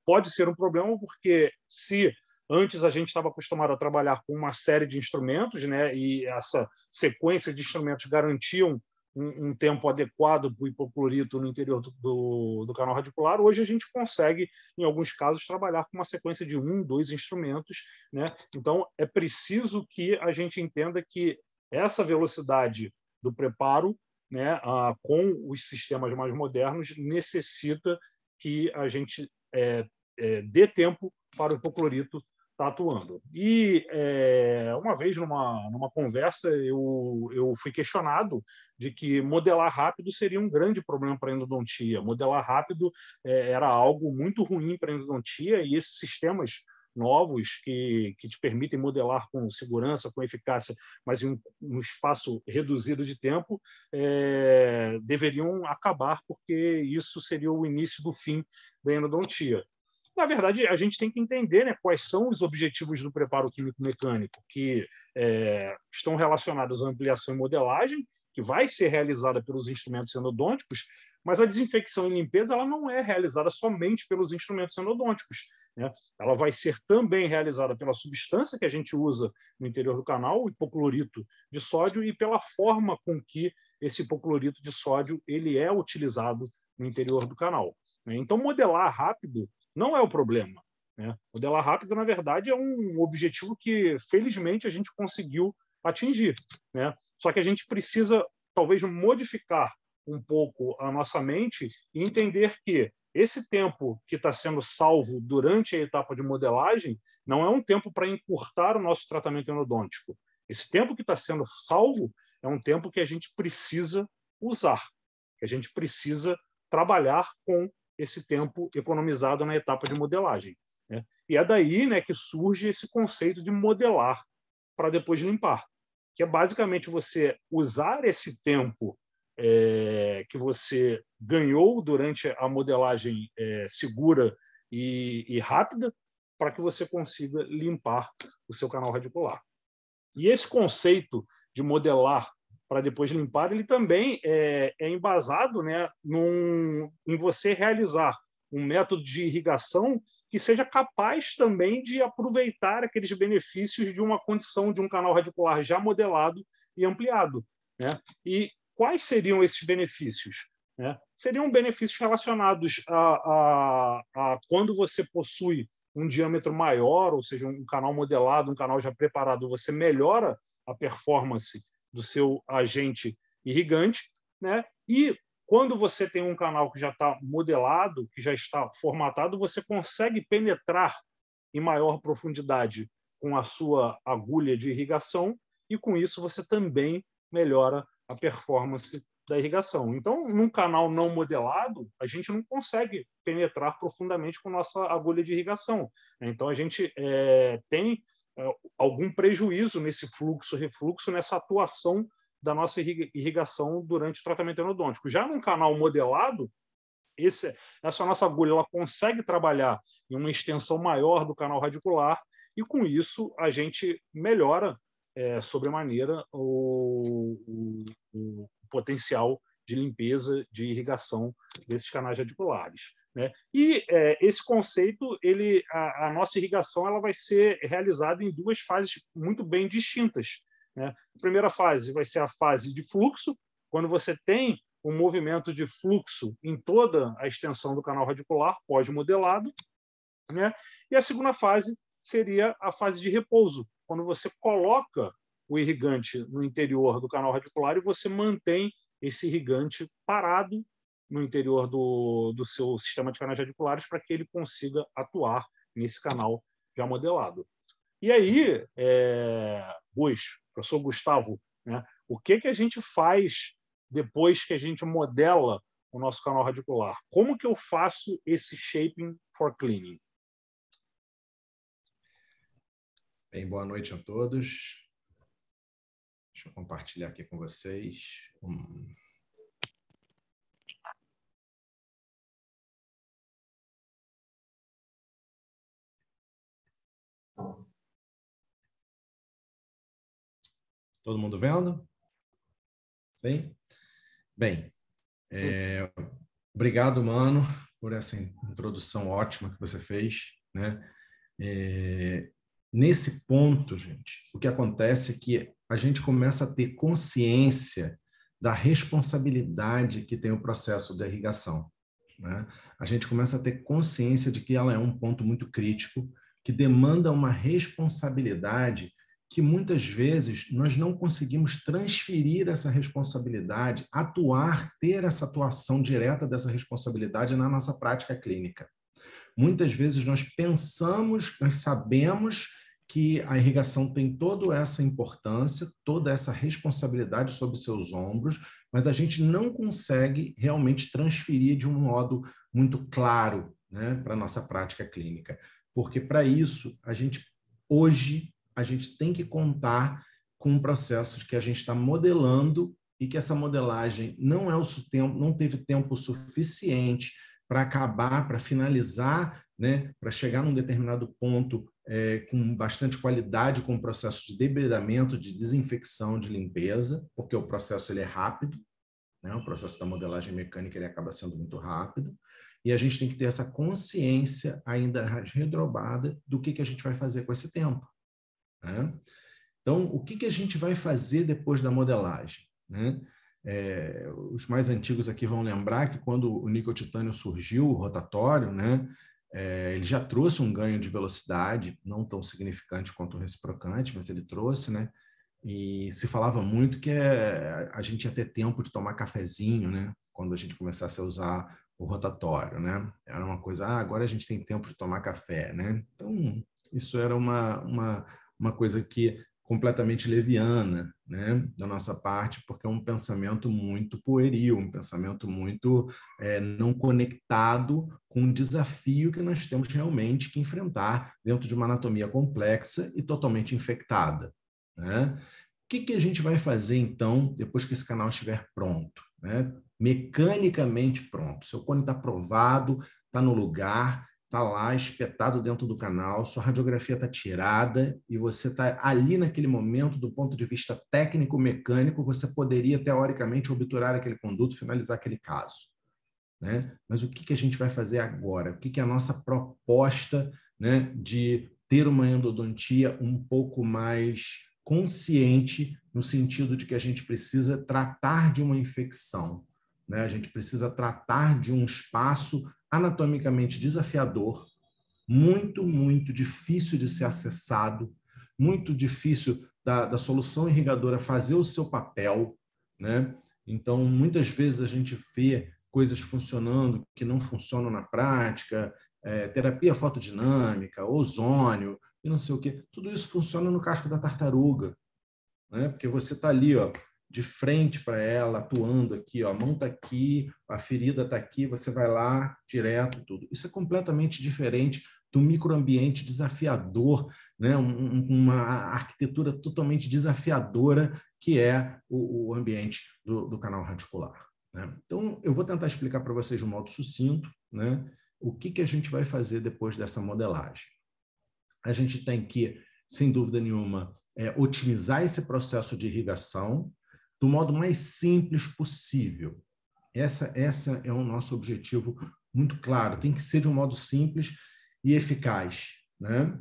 pode ser um problema, porque se antes a gente estava acostumado a trabalhar com uma série de instrumentos, né, e essa sequência de instrumentos garantiam um tempo adequado para o hipoclorito no interior do canal radicular, hoje a gente consegue, em alguns casos, trabalhar com uma sequência de 1, 2 instrumentos, né? Então, é preciso que a gente entenda que essa velocidade do preparo, né, com os sistemas mais modernos, necessita que a gente dê tempo para o hipoclorito estar atuando. E uma vez, numa conversa, eu fui questionado de que modelar rápido seria um grande problema para a endodontia. Modelar rápido era algo muito ruim para a endodontia, e esses sistemas novos que te permitem modelar com segurança, com eficácia, mas em um espaço reduzido de tempo, deveriam acabar, porque isso seria o início do fim da endodontia. Na verdade, a gente tem que entender, né, quais são os objetivos do preparo químico-mecânico, que estão relacionados à ampliação e modelagem, que vai ser realizada pelos instrumentos endodônticos, Mas a desinfecção e limpeza ela não é realizada somente pelos instrumentos endodônticos, né? Ela vai ser também realizada pela substância que a gente usa no interior do canal, o hipoclorito de sódio, e pela forma com que esse hipoclorito de sódio ele é utilizado no interior do canal, né? Então, modelar rápido não é o problema, né? Modelar rápido, na verdade, é um objetivo que, felizmente, a gente conseguiu atingir, né? Só que a gente precisa, talvez, modificar um pouco a nossa mente e entender que esse tempo que está sendo salvo durante a etapa de modelagem não é um tempo para encurtar o nosso tratamento endodôntico. Esse tempo que está sendo salvo é um tempo que a gente precisa usar, que a gente precisa trabalhar com esse tempo economizado na etapa de modelagem, né? E é daí, né, que surge esse conceito de modelar para depois limpar, que é basicamente você usar esse tempo que você ganhou durante a modelagem segura e rápida para que você consiga limpar o seu canal radicular. E esse conceito de modelar para depois limpar, ele também é embasado, né, em você realizar um método de irrigação que seja capaz também de aproveitar aqueles benefícios de uma condição de um canal radicular já modelado e ampliado, né? E quais seriam esses benefícios, né? Seriam benefícios relacionados a quando você possui um diâmetro maior, ou seja, um canal modelado, um canal já preparado, você melhora a performance do seu agente irrigante, né? E quando você tem um canal que já está modelado, que já está formatado, você consegue penetrar em maior profundidade com a sua agulha de irrigação e, com isso, você também melhora a performance da irrigação. Então, num canal não modelado, a gente não consegue penetrar profundamente com nossa agulha de irrigação. Então, a gente tem algum prejuízo nesse fluxo-refluxo, nessa atuação da nossa irrigação durante o tratamento endodôntico. Já num canal modelado, essa nossa agulha ela consegue trabalhar em uma extensão maior do canal radicular e, com isso, a gente melhora sobremaneira o potencial de limpeza, de irrigação desses canais radiculares, né? E esse conceito, a nossa irrigação ela vai ser realizada em duas fases muito bem distintas, né? A primeira fase vai ser a fase de fluxo, quando você tem um movimento de fluxo em toda a extensão do canal radicular, pós-modelado, né? E a segunda fase seria a fase de repouso, quando você coloca o irrigante no interior do canal radicular e você mantém esse irrigante parado no interior do seu sistema de canais radiculares para que ele consiga atuar nesse canal já modelado. E aí, professor Gustavo, né, o que a gente faz depois que a gente modela o nosso canal radicular? Como que eu faço esse shaping for cleaning? Bem, boa noite a todos. Deixa eu compartilhar aqui com vocês. Todo mundo vendo? Sim? Bem, obrigado, Mano, por essa introdução ótima que você fez, né? Nesse ponto, gente, o que acontece é que a gente começa a ter consciência da responsabilidade que tem o processo da irrigação, né? A gente começa a ter consciência de que ela é um ponto muito crítico, que demanda uma responsabilidade que muitas vezes nós não conseguimos transferir essa responsabilidade, ter essa atuação direta dessa responsabilidade na nossa prática clínica. Muitas vezes nós sabemos que a irrigação tem toda essa importância, toda essa responsabilidade sobre seus ombros, mas a gente não consegue realmente transferir de um modo muito claro, né, para a nossa prática clínica. Porque, para isso, hoje, a gente tem que contar com um processo que a gente está modelando e que essa modelagem não teve tempo suficiente para acabar, para finalizar, né, para chegar num determinado ponto com bastante qualidade, com o processo de debridamento, de desinfecção, de limpeza, porque o processo ele é rápido, né? O processo da modelagem mecânica ele acaba sendo muito rápido, e a gente tem que ter essa consciência ainda redobada do que a gente vai fazer com esse tempo, né? Então, o que a gente vai fazer depois da modelagem, né? Os mais antigos aqui vão lembrar que quando o níquel-titânio surgiu, o rotatório, né? Ele já trouxe um ganho de velocidade, não tão significante quanto o reciprocante, mas ele trouxe, né? E se falava muito que a gente ia ter tempo de tomar cafezinho, né? Quando a gente começasse a usar o rotatório, né? Era uma coisa, agora a gente tem tempo de tomar café, né? Então, isso era uma coisa que completamente leviana, né, da nossa parte, porque é um pensamento muito pueril, um pensamento muito não conectado com o desafio que nós temos realmente que enfrentar dentro de uma anatomia complexa e totalmente infectada, né? O que a gente vai fazer, então, depois que esse canal estiver pronto, né? Mecanicamente pronto. Seu cone está provado, está no lugar, está lá espetado dentro do canal, sua radiografia está tirada e você está ali naquele momento, do ponto de vista técnico-mecânico, você poderia, teoricamente, obturar aquele conduto, finalizar aquele caso, né? Mas o que a gente vai fazer agora? O que é a nossa proposta, né, de ter uma endodontia um pouco mais consciente, no sentido de que a gente precisa tratar de uma infecção, né? A gente precisa tratar de um espaço anatomicamente desafiador, muito, muito difícil de ser acessado, muito difícil da solução irrigadora fazer o seu papel, né? Então, muitas vezes a gente vê coisas funcionando que não funcionam na prática, terapia fotodinâmica, ozônio, e não sei o quê. Tudo isso funciona no casco da tartaruga, né? Porque você está ali, ó, de frente para ela, atuando aqui, ó, a mão está aqui, a ferida está aqui, você vai lá direto, tudo. Isso é completamente diferente do microambiente desafiador, né? Uma arquitetura totalmente desafiadora que é o ambiente do canal radicular, né? Então, eu vou tentar explicar para vocês de um modo sucinto, né, o que a gente vai fazer depois dessa modelagem. A gente tem que, sem dúvida nenhuma, otimizar esse processo de irrigação do modo mais simples possível. Essa é o nosso objetivo muito claro. Tem que ser de um modo simples e eficaz, né?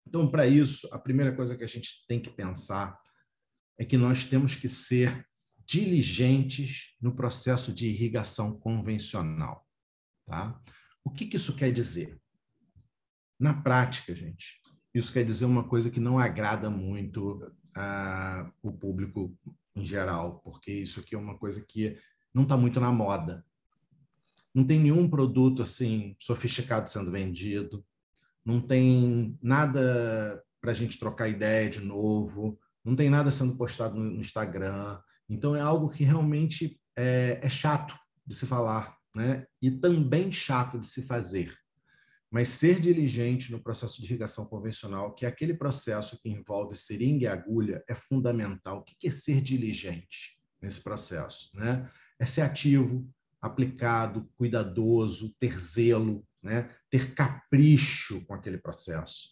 Então, para isso, a primeira coisa que a gente tem que pensar é que nós temos que ser diligentes no processo de irrigação convencional, tá? O que isso quer dizer? Na prática, gente, isso quer dizer uma coisa que não agrada muito o público em geral, porque isso aqui é uma coisa que não está muito na moda. Não tem nenhum produto assim sofisticado sendo vendido, não tem nada para a gente trocar ideia de novo, não tem nada sendo postado no Instagram. Então, é algo que realmente é chato de se falar, né? E também chato de se fazer. Mas ser diligente no processo de irrigação convencional, que é aquele processo que envolve seringa e agulha, é fundamental. O que é ser diligente nesse processo, né? É ser ativo, aplicado, cuidadoso, ter zelo, né? Ter capricho com aquele processo.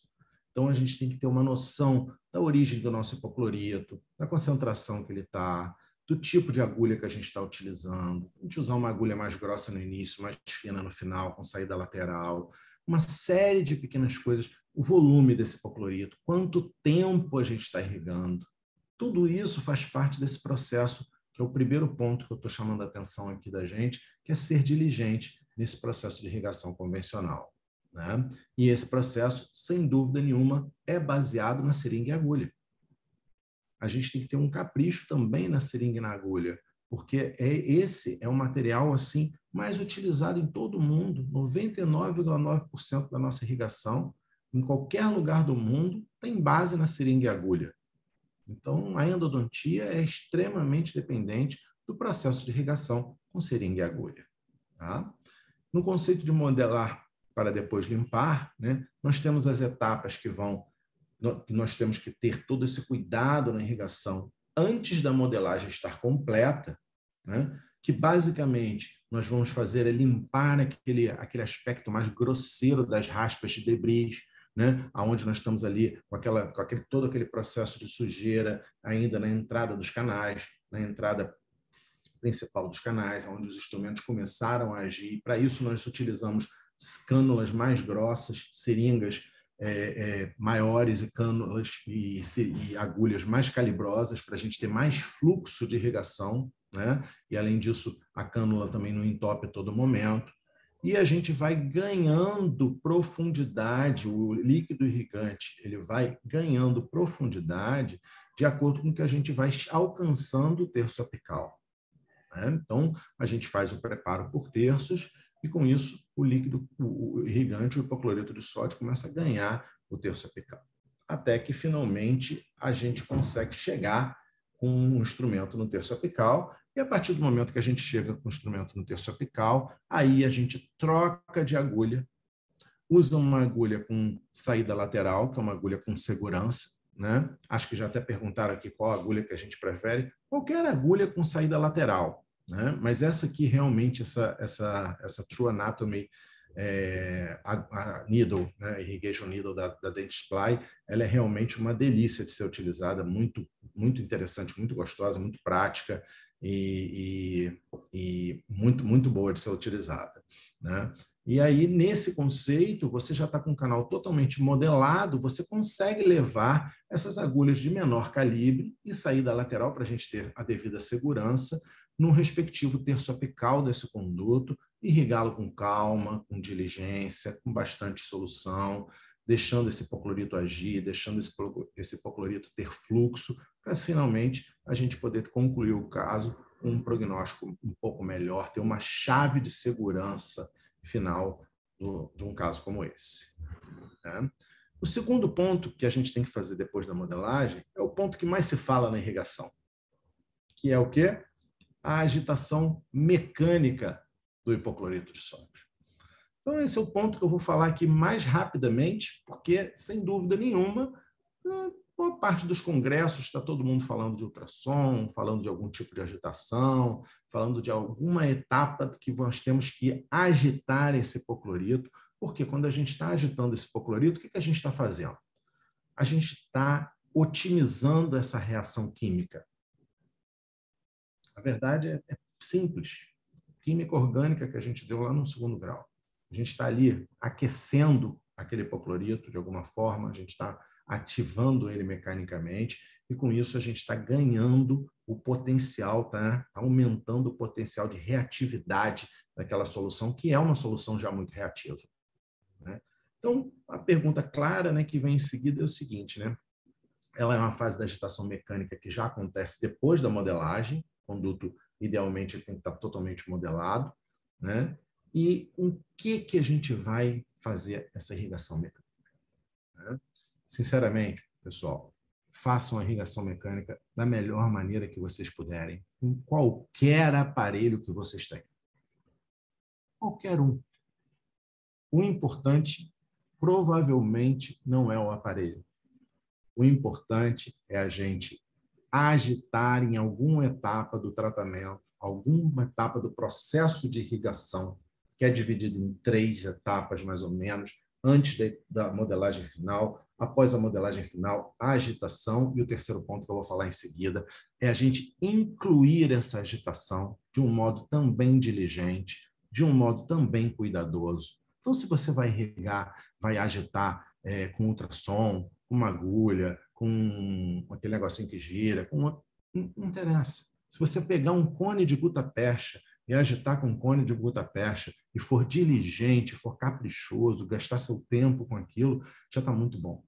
Então, a gente tem que ter uma noção da origem do nosso hipoclorito, da concentração que ele está, do tipo de agulha que a gente está utilizando. A gente usar uma agulha mais grossa no início, mais fina no final, com saída lateral, uma série de pequenas coisas, o volume desse hipoclorito, quanto tempo a gente está irrigando. Tudo isso faz parte desse processo, que é o primeiro ponto que eu estou chamando a atenção aqui da gente, que é ser diligente nesse processo de irrigação convencional, né? E esse processo, sem dúvida nenhuma, é baseado na seringa e agulha. A gente tem que ter um capricho também na seringa e na agulha, porque esse é o material assim mais utilizado em todo o mundo. 99,9% da nossa irrigação, em qualquer lugar do mundo, tem base na seringa e agulha. Então, a endodontia é extremamente dependente do processo de irrigação com seringa e agulha, tá? No conceito de modelar para depois limpar, né, nós temos as etapas que nós temos que ter todo esse cuidado na irrigação antes da modelagem estar completa, né, que basicamente nós vamos fazer é limpar aquele aspecto mais grosseiro das raspas de debris, né, onde nós estamos ali com todo aquele processo de sujeira ainda na entrada dos canais, na entrada principal dos canais, onde os instrumentos começaram a agir. Para isso, nós utilizamos cânulas mais grossas, seringas maiores e cânulas e agulhas mais calibrosas para a gente ter mais fluxo de irrigação, né? E, além disso, a cânula também não entope a todo momento. E a gente vai ganhando profundidade, o líquido irrigante ele vai ganhando profundidade de acordo com que a gente vai alcançando o terço apical, né? Então, a gente faz o preparo por terços e, com isso, o líquido, o irrigante, o hipocloreto de sódio, começa a ganhar o terço apical. Até que, finalmente, a gente consegue chegar com um instrumento no terço apical. E, a partir do momento que a gente chega com o instrumento no terço apical, aí a gente troca de agulha, usa uma agulha com saída lateral, que é uma agulha com segurança, né? Acho que já até perguntaram aqui qual agulha que a gente prefere. Qualquer agulha com saída lateral, né? Mas essa aqui, realmente, essa True Anatomy, a needle, né? Irrigation needle da Dentsply, ela é realmente uma delícia de ser utilizada, muito, muito interessante, muito gostosa, muito prática e muito, muito boa de ser utilizada, né? E aí, nesse conceito, você já está com o canal totalmente modelado, você consegue levar essas agulhas de menor calibre e saída lateral para a gente ter a devida segurança no respectivo terço apical desse conduto, irrigá-lo com calma, com diligência, com bastante solução, deixando esse hipoclorito agir, deixando esse hipoclorito ter fluxo, para finalmente a gente poder concluir o caso com um prognóstico um pouco melhor, ter uma chave de segurança final de um caso como esse, né? O segundo ponto que a gente tem que fazer depois da modelagem é o ponto que mais se fala na irrigação, que é o quê? A agitação mecânica do hipoclorito de sódio. Então, esse é o ponto que eu vou falar aqui mais rapidamente, porque, sem dúvida nenhuma, boa parte dos congressos está todo mundo falando de ultrassom, falando de algum tipo de agitação, falando de alguma etapa que nós temos que agitar esse hipoclorito, porque quando a gente está agitando esse hipoclorito, o que a gente está fazendo? A gente está otimizando essa reação química. A verdade é simples. Química orgânica que a gente deu lá no segundo grau. A gente está ali aquecendo aquele hipoclorito de alguma forma, a gente está ativando ele mecanicamente, e com isso a gente está ganhando o potencial, tá aumentando o potencial de reatividade daquela solução, que é uma solução já muito reativa, né? Então, a pergunta clara, né, que vem em seguida é o seguinte, né? Ela é uma fase da agitação mecânica que já acontece depois da modelagem, o conduto, idealmente, ele tem que estar totalmente modelado, né? E com que a gente vai fazer essa irrigação mecânica, né? Sinceramente, pessoal, façam a irrigação mecânica da melhor maneira que vocês puderem, com qualquer aparelho que vocês tenham. Qualquer um. O importante, provavelmente, não é o aparelho. O importante é a gente agitar em alguma etapa do tratamento, alguma etapa do processo de irrigação, que é dividido em 3 etapas, mais ou menos, antes da modelagem final, após a modelagem final, a agitação, e o terceiro ponto que eu vou falar em seguida é a gente incluir essa agitação de um modo também diligente, de um modo também cuidadoso. Então, se você vai irrigar, vai agitar com ultrassom, com uma agulha, com aquele negocinho que gira, não interessa. Se você pegar um cone de gutta-percha e agitar com um cone de gutta-percha e for diligente, for caprichoso, gastar seu tempo com aquilo, já está muito bom.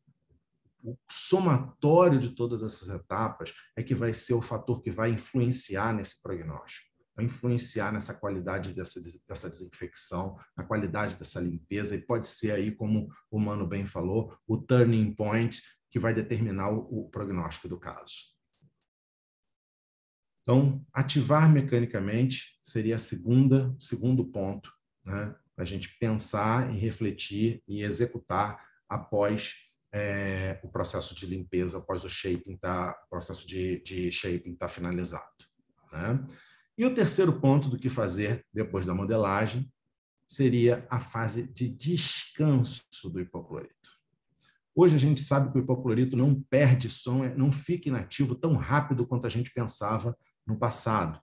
O somatório de todas essas etapas é que vai ser o fator que vai influenciar nesse prognóstico, vai influenciar nessa qualidade dessa desinfecção, na qualidade dessa limpeza, e pode ser aí, como o Mano bem falou, o turning point que vai determinar o prognóstico do caso. Então, ativar mecanicamente seria o segundo ponto, né, para a gente pensar e refletir e executar após o processo de limpeza, após o processo de shaping estar finalizado, né? E o terceiro ponto do que fazer depois da modelagem seria a fase de descanso do hipoclorito. Hoje a gente sabe que o hipoclorito não perde som, não fica inativo tão rápido quanto a gente pensava no passado.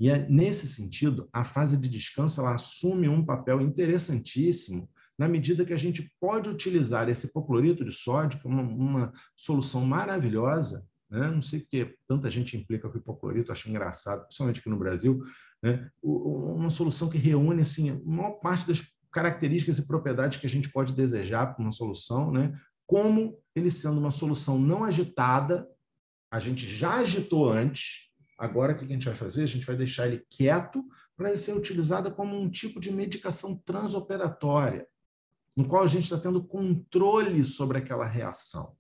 E nesse sentido, a fase de descanso ela assume um papel interessantíssimo na medida que a gente pode utilizar esse hipoclorito de sódio, que é uma solução maravilhosa, né? Não sei porque tanta gente implica com o hipoclorito, acho engraçado, principalmente aqui no Brasil, né? Uma solução que reúne assim, a maior parte das características e propriedades que a gente pode desejar para uma solução, né? Como ele sendo uma solução não agitada, a gente já agitou antes, agora o que a gente vai fazer? A gente vai deixar ele quieto para ele ser utilizado como um tipo de medicação transoperatória, no qual a gente está tendo controle sobre aquela reação,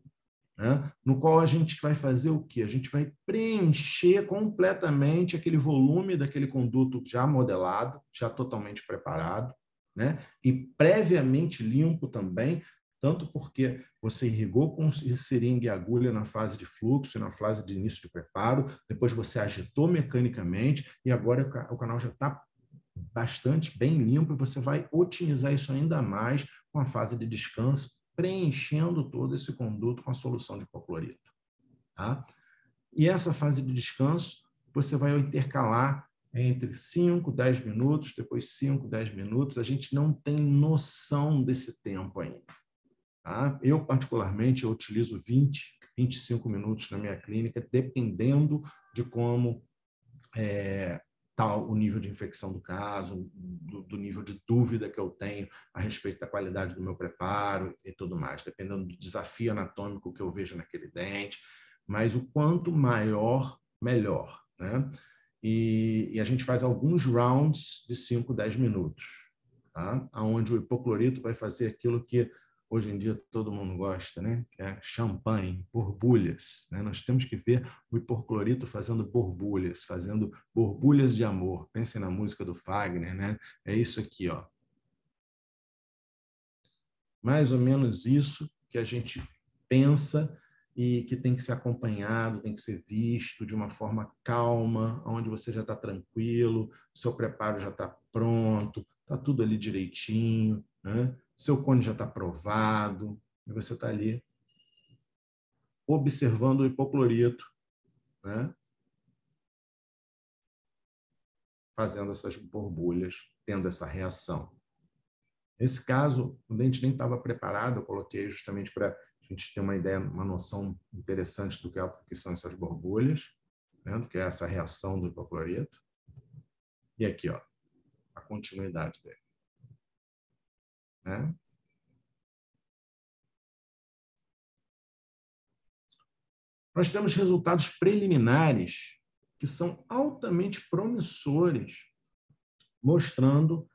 né? No qual a gente vai fazer o quê? A gente vai preencher completamente aquele volume daquele conduto já modelado, já totalmente preparado, né? E previamente limpo também, tanto porque você irrigou com seringa e agulha na fase de fluxo e na fase de início de preparo, depois você agitou mecanicamente e agora o canal já está bastante bem limpo e você vai otimizar isso ainda mais com a fase de descanso, preenchendo todo esse conduto com a solução de hipoclorito. Tá? E essa fase de descanso, você vai intercalar entre 5, 10 minutos, depois 5, 10 minutos. A gente não tem noção desse tempo ainda. Tá? Eu, particularmente, eu utilizo 20, 25 minutos na minha clínica, dependendo de como está o nível de infecção do caso, do nível de dúvida que eu tenho a respeito da qualidade do meu preparo e tudo mais, dependendo do desafio anatômico que eu vejo naquele dente, mas o quanto maior, melhor, né? E a gente faz alguns rounds de 5, 10 minutos, tá? Onde o hipoclorito vai fazer aquilo que hoje em dia todo mundo gosta, né? Que é champanhe, borbulhas, né? Nós temos que ver o hipoclorito fazendo borbulhas de amor. Pensem na música do Fagner, né? É isso aqui, ó. Mais ou menos isso que a gente pensa e que tem que ser acompanhado, tem que ser visto de uma forma calma, onde você já está tranquilo, seu preparo já está pronto, está tudo ali direitinho, né? Seu cone já está provado, e você está ali observando o hipoclorito, né? Fazendo essas borbulhas, tendo essa reação. Nesse caso, o dente nem estava preparado, eu coloquei justamente para a gente ter uma ideia, uma noção interessante do que são essas borbulhas, né? Do que é essa reação do hipoclorito. E aqui, ó, a continuidade dele. Né? Nós temos resultados preliminares que são altamente promissores, mostrando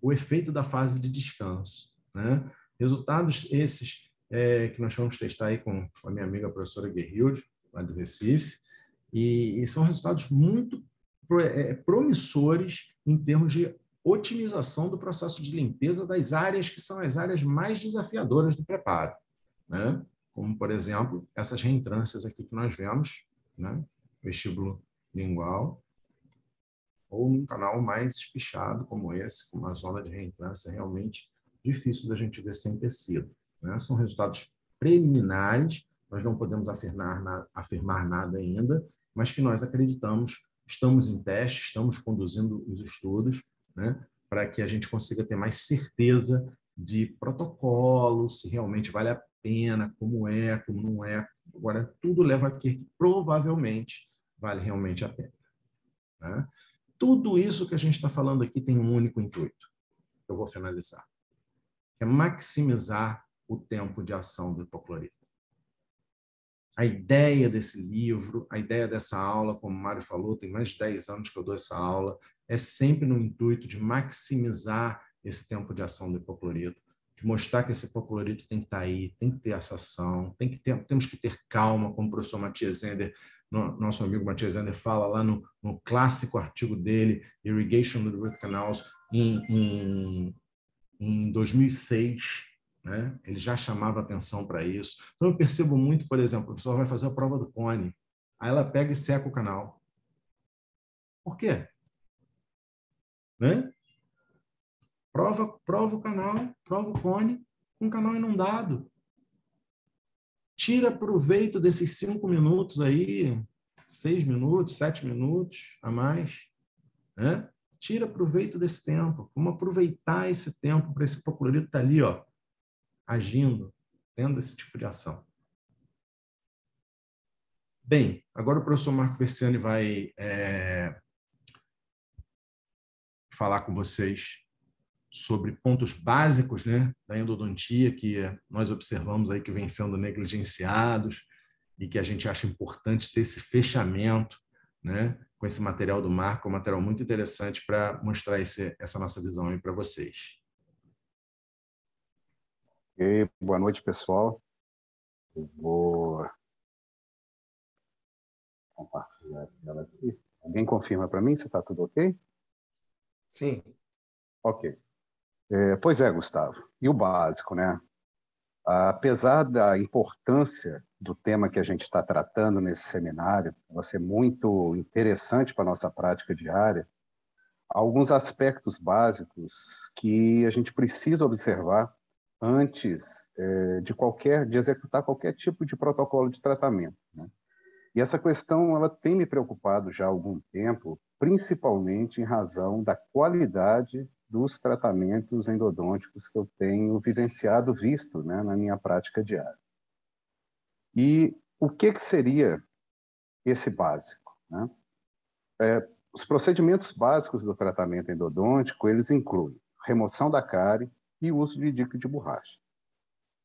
o efeito da fase de descanso, né? Resultados esses que nós vamos testar aí com a minha amiga a professora Guerrilde, lá do Recife, e são resultados muito promissores em termos de otimização do processo de limpeza das áreas que são as áreas mais desafiadoras do preparo, né? Como, por exemplo, essas reentrâncias aqui que nós vemos, né? Vestíbulo lingual, ou num canal mais espichado como esse, com uma zona de reentrância realmente difícil da gente ver sem tecido, né? São resultados preliminares, nós não podemos afirmar nada ainda, mas que nós acreditamos, estamos em teste, estamos conduzindo os estudos, né? Para que a gente consiga ter mais certeza de protocolo, se realmente vale a pena, como não é. Agora, tudo leva a que provavelmente vale realmente a pena, né? Tudo isso que a gente está falando aqui tem um único intuito, que eu vou finalizar, que é maximizar o tempo de ação do hipoclorito. A ideia desse livro, a ideia dessa aula, como o Mário falou, tem mais de 10 anos que eu dou essa aula, é sempre no intuito de maximizar esse tempo de ação do hipoclorito, de mostrar que esse hipoclorito tem que estar aí, tem que ter essa ação, temos que ter calma, como o professor Matias Zender, nosso amigo Matias Zender, fala lá no clássico artigo dele, Irrigation of the Root Canals, em 2006, né? Ele já chamava atenção para isso. Então, eu percebo muito, por exemplo, a pessoa vai fazer a prova do cone, aí ela pega e seca o canal. Por quê? Né? Prova o canal, prova o cone com o canal inundado. Tira proveito desses 5 minutos aí, 6 minutos, 7 minutos a mais, né? Tira proveito desse tempo. Vamos aproveitar esse tempo para esse procurolito estar ali, ó, agindo, tendo esse tipo de ação. Bem, agora o professor Marco Versiani vai falar com vocês sobre pontos básicos, né, da endodontia que nós observamos aí que vem sendo negligenciados e que a gente acha importante ter esse fechamento, né, com esse material do Marco, um material muito interessante para mostrar essa nossa visão aí para vocês. E boa noite, pessoal. Eu vou compartilhar ela aqui. Alguém confirma para mim se está tudo ok? Sim. Ok. Pois é, Gustavo. E o básico, né? Apesar da importância do tema que a gente está tratando nesse seminário, vai ser muito interessante para a nossa prática diária, há alguns aspectos básicos que a gente precisa observar antes de executar qualquer tipo de protocolo de tratamento, né? E essa questão ela tem me preocupado já há algum tempo, principalmente em razão da qualidade dos tratamentos endodônticos que eu tenho vivenciado, visto, né, na minha prática diária. E o que seria esse básico, né? Os procedimentos básicos do tratamento endodôntico, eles incluem remoção da cárie e uso de dique de borracha.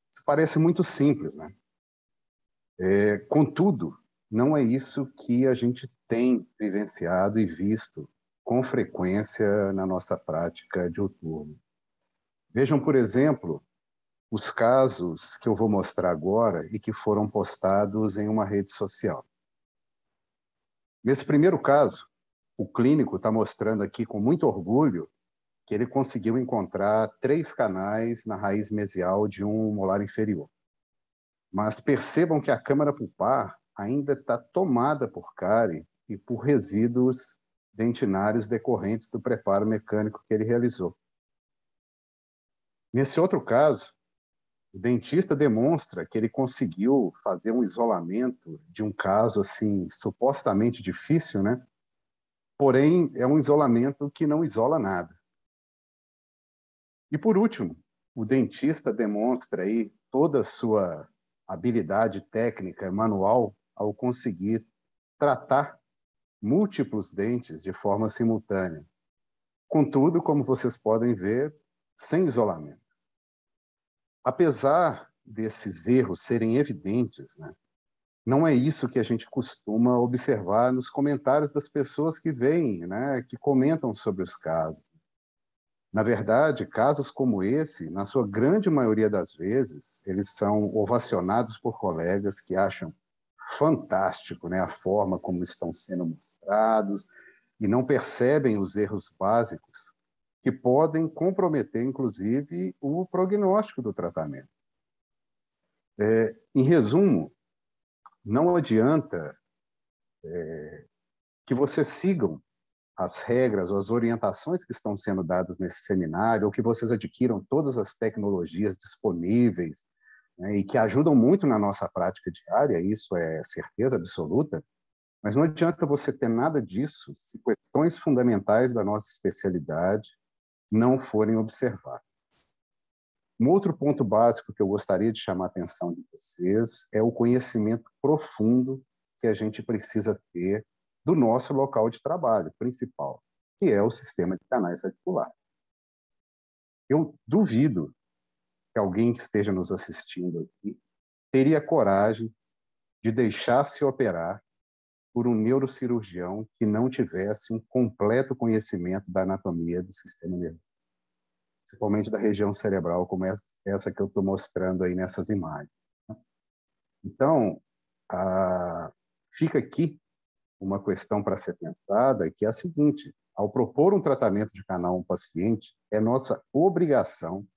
Isso parece muito simples, né? Contudo, não é isso que a gente tem vivenciado e visto com frequência na nossa prática diuturna. Vejam, por exemplo, os casos que eu vou mostrar agora e que foram postados em uma rede social. Nesse primeiro caso, o clínico está mostrando aqui com muito orgulho que ele conseguiu encontrar 3 canais na raiz mesial de um molar inferior. Mas percebam que a câmara pulpar ainda está tomada por cárie e por resíduos dentinários decorrentes do preparo mecânico que ele realizou. Nesse outro caso, o dentista demonstra que ele conseguiu fazer um isolamento de um caso assim supostamente difícil, né? Porém, é um isolamento que não isola nada. E por último, o dentista demonstra aí toda a sua habilidade técnica manual ao conseguir tratar múltiplos dentes de forma simultânea. Contudo, como vocês podem ver, sem isolamento. Apesar desses erros serem evidentes, né, não é isso que a gente costuma observar nos comentários das pessoas que vêm, né, que comentam sobre os casos. Na verdade, casos como esse, na sua grande maioria das vezes, eles são ovacionados por colegas que acham fantástico, né, a forma como estão sendo mostrados e não percebem os erros básicos que podem comprometer, inclusive, o prognóstico do tratamento. Em resumo, não adianta que vocês sigam as regras ou as orientações que estão sendo dadas nesse seminário, ou que vocês adquiram todas as tecnologias disponíveis, né, e que ajudam muito na nossa prática diária, isso é certeza absoluta, mas não adianta você ter nada disso se questões fundamentais da nossa especialidade não forem observadas. Um outro ponto básico que eu gostaria de chamar a atenção de vocês é o conhecimento profundo que a gente precisa ter do nosso local de trabalho principal, que é o sistema de canais articulares. Eu duvido que alguém que esteja nos assistindo aqui teria coragem de deixar-se operar por um neurocirurgião que não tivesse um completo conhecimento da anatomia do sistema nervoso, principalmente da região cerebral, como essa que eu estou mostrando aí nessas imagens. Então, fica aqui uma questão para ser pensada, que é a seguinte: ao propor um tratamento de canal a um paciente, é nossa obrigação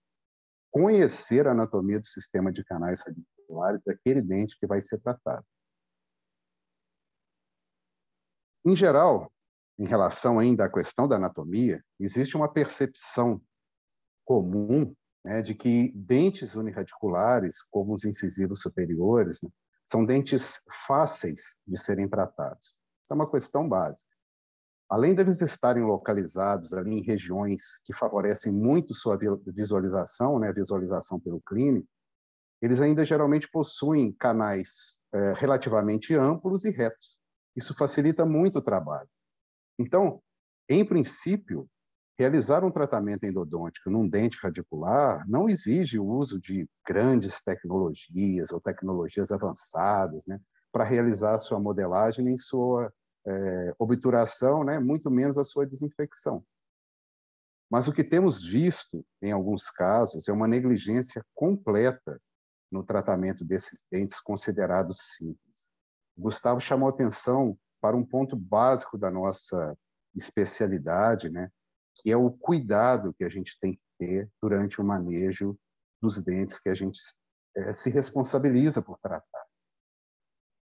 conhecer a anatomia do sistema de canais radiculares daquele dente que vai ser tratado. Em geral, em relação ainda à questão da anatomia, existe uma percepção comum, né, de que dentes unirradiculares, como os incisivos superiores, né, São dentes fáceis de serem tratados. Isso é uma questão básica. Além deles estarem localizados ali em regiões que favorecem muito sua visualização, né, visualização pelo clínico, eles ainda geralmente possuem canais relativamente amplos e retos. Isso facilita muito o trabalho. Então, em princípio, realizar um tratamento endodôntico num dente radicular não exige o uso de grandes tecnologias ou tecnologias avançadas, né, para realizar a sua modelagem nem sua obturação, né, muito menos a sua desinfecção. Mas o que temos visto, em alguns casos, é uma negligência completa no tratamento desses dentes considerados simples. Gustavo chamou atenção para um ponto básico da nossa especialidade, né, que é o cuidado que a gente tem que ter durante o manejo dos dentes que a gente se responsabiliza por tratar.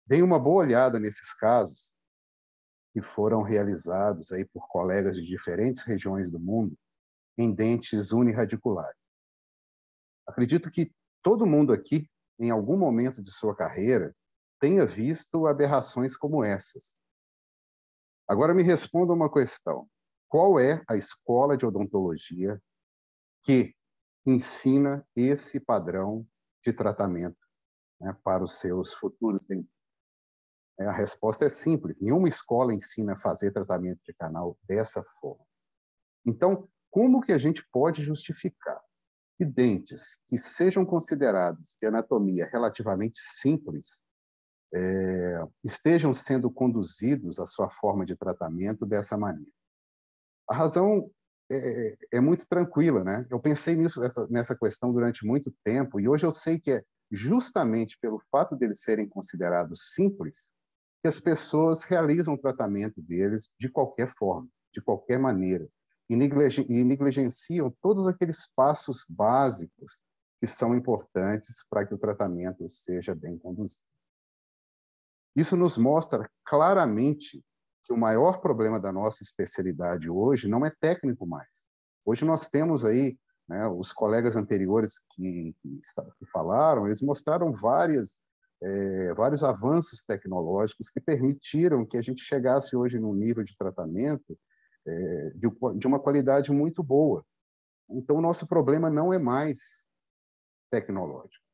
Deem uma boa olhada nesses casos que foram realizados aí por colegas de diferentes regiões do mundo em dentes unirradiculares. Acredito que todo mundo aqui, em algum momento de sua carreira, tenha visto aberrações como essas. Agora me responda uma questão. Qual é a escola de odontologia que ensina esse padrão de tratamento, né, para os seus futuros dentistas? A resposta é simples. Nenhuma escola ensina a fazer tratamento de canal dessa forma. Então, como que a gente pode justificar que dentes que sejam considerados de anatomia relativamente simples estejam sendo conduzidos à sua forma de tratamento dessa maneira? A razão é muito tranquila, né? Eu pensei nessa questão durante muito tempo e hoje eu sei que é justamente pelo fato deles serem considerados simples que as pessoas realizam o tratamento deles de qualquer forma, de qualquer maneira, e negligenciam todos aqueles passos básicos que são importantes para que o tratamento seja bem conduzido. Isso nos mostra claramente que o maior problema da nossa especialidade hoje não é técnico mais. Hoje nós temos aí, né, os colegas anteriores que falaram, eles mostraram vários avanços tecnológicos que permitiram que a gente chegasse hoje num nível de tratamento de uma qualidade muito boa. Então, o nosso problema não é mais tecnológico.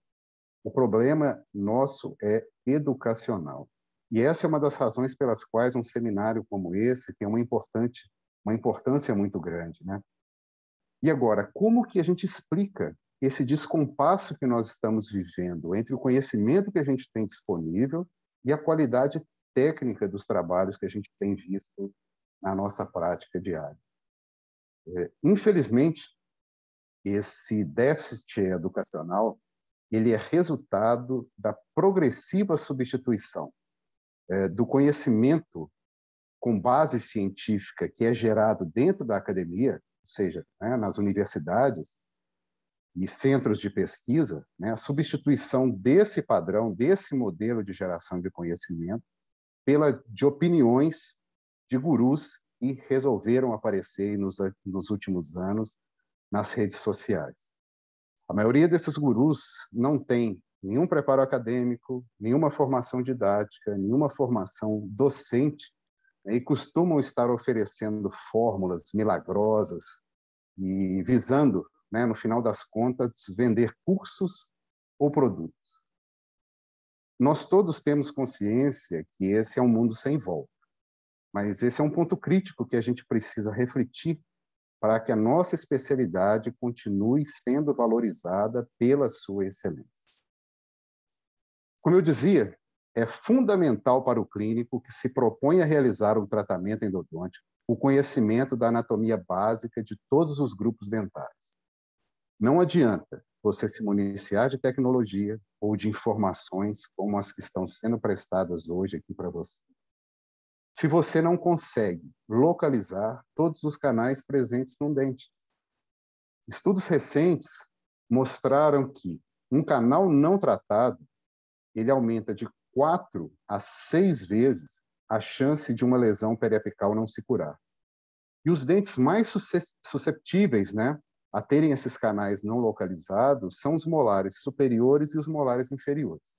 O problema nosso é educacional. E essa é uma das razões pelas quais um seminário como esse tem uma importância muito grande, né? E agora, como que a gente explica esse descompasso que nós estamos vivendo entre o conhecimento que a gente tem disponível e a qualidade técnica dos trabalhos que a gente tem visto na nossa prática diária? Infelizmente, esse déficit educacional ele é resultado da progressiva substituição do conhecimento com base científica que é gerado dentro da academia, ou seja, né, nas universidades e centros de pesquisa, né, a substituição desse padrão, desse modelo de geração de conhecimento, de opiniões de gurus que resolveram aparecer nos últimos anos nas redes sociais. A maioria desses gurus não tem nenhum preparo acadêmico, nenhuma formação didática, nenhuma formação docente, né, e costumam estar oferecendo fórmulas milagrosas e visando, né, no final das contas, vender cursos ou produtos. Nós todos temos consciência que esse é um mundo sem volta, mas esse é um ponto crítico que a gente precisa refletir para que a nossa especialidade continue sendo valorizada pela sua excelência. Como eu dizia, é fundamental para o clínico que se propõe a realizar um tratamento endodôntico o conhecimento da anatomia básica de todos os grupos dentários. Não adianta você se municiar de tecnologia ou de informações como as que estão sendo prestadas hoje aqui para você, se você não consegue localizar todos os canais presentes no dente. Estudos recentes mostraram que um canal não tratado ele aumenta de 4 a 6 vezes a chance de uma lesão periapical não se curar. E os dentes mais susceptíveis, né, a terem esses canais não localizados são os molares superiores e os molares inferiores.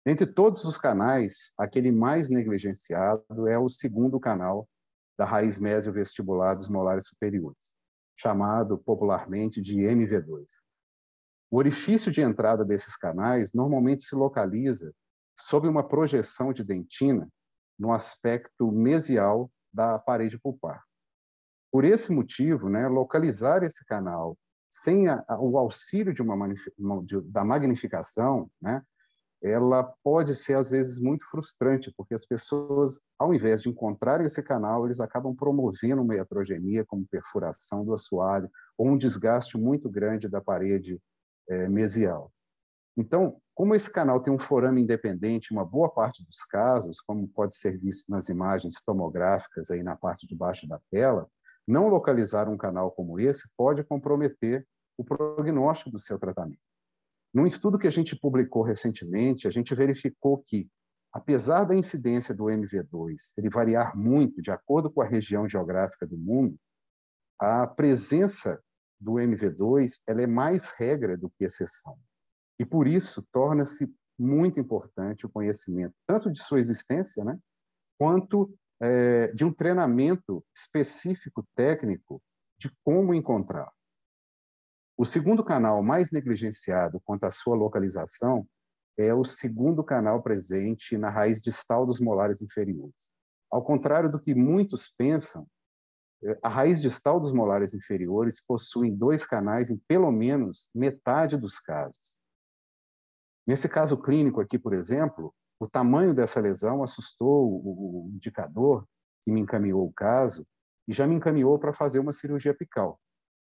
Entre todos os canais, aquele mais negligenciado é o segundo canal da raiz mesio-vestibular dos molares superiores, chamado popularmente de MV2. O orifício de entrada desses canais normalmente se localiza sob uma projeção de dentina no aspecto mesial da parede pulpar. Por esse motivo, né, localizar esse canal sem o auxílio da magnificação, né, ela pode ser, às vezes, muito frustrante, porque as pessoas, ao invés de encontrarem esse canal, eles acabam promovendo uma iatrogenia, como perfuração do assoalho, ou um desgaste muito grande da parede mesial. Então, como esse canal tem um forame independente, uma boa parte dos casos, como pode ser visto nas imagens tomográficas aí na parte de baixo da tela, não localizar um canal como esse pode comprometer o prognóstico do seu tratamento. Num estudo que a gente publicou recentemente, a gente verificou que, apesar da incidência do MV2 ele variar muito de acordo com a região geográfica do mundo, a presença do MV2 ela é mais regra do que exceção. E, por isso, torna-se muito importante o conhecimento, tanto de sua existência, né, quanto de um treinamento específico técnico de como encontrar. O segundo canal mais negligenciado quanto à sua localização é o segundo canal presente na raiz distal dos molares inferiores. Ao contrário do que muitos pensam, a raiz distal dos molares inferiores possui 2 canais em pelo menos metade dos casos. Nesse caso clínico aqui, por exemplo, o tamanho dessa lesão assustou o indicador que me encaminhou o caso e já me encaminhou para fazer uma cirurgia apical.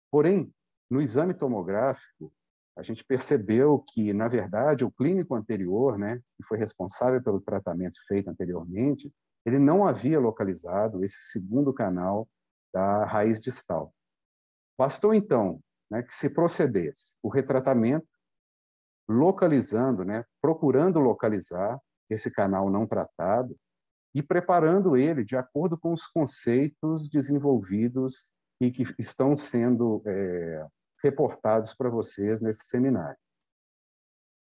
Porém, no exame tomográfico, a gente percebeu que, na verdade, o clínico anterior, né, que foi responsável pelo tratamento feito anteriormente, ele não havia localizado esse segundo canal da raiz distal. Bastou, então, né, que se procedesse o retratamento, localizando, né, procurando localizar esse canal não tratado e preparando ele de acordo com os conceitos desenvolvidos e que estão sendo reportados para vocês nesse seminário.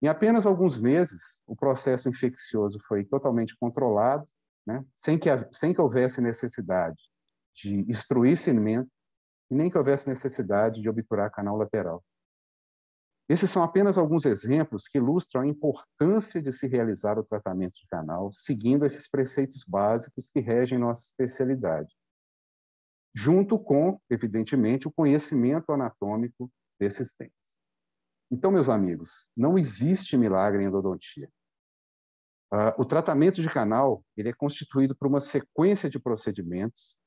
Em apenas alguns meses, o processo infeccioso foi totalmente controlado, né, sem que houvesse necessidade de extruir segmento e nem que houvesse necessidade de obturar canal lateral. Esses são apenas alguns exemplos que ilustram a importância de se realizar o tratamento de canal seguindo esses preceitos básicos que regem nossa especialidade, junto com, evidentemente, o conhecimento anatômico desses dentes. Então, meus amigos, não existe milagre em endodontia. O tratamento de canal ele é constituído por uma sequência de procedimentos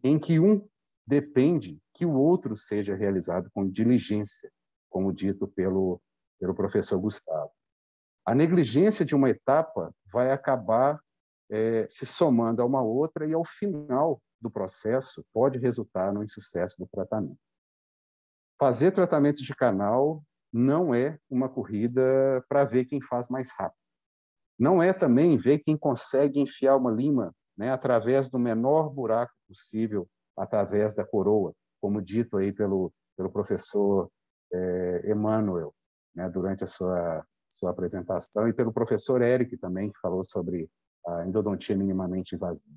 em que um depende que o outro seja realizado com diligência, como dito pelo professor Gustavo. A negligência de uma etapa vai acabar se somando a uma outra e, ao final do processo, pode resultar no insucesso do tratamento. Fazer tratamento de canal não é uma corrida para ver quem faz mais rápido. Não é também ver quem consegue enfiar uma lima, né, através do menor buraco possível, através da coroa, como dito aí pelo professor Emanuel, né, durante a sua apresentação, e pelo professor Eric também, que falou sobre a endodontia minimamente invasiva.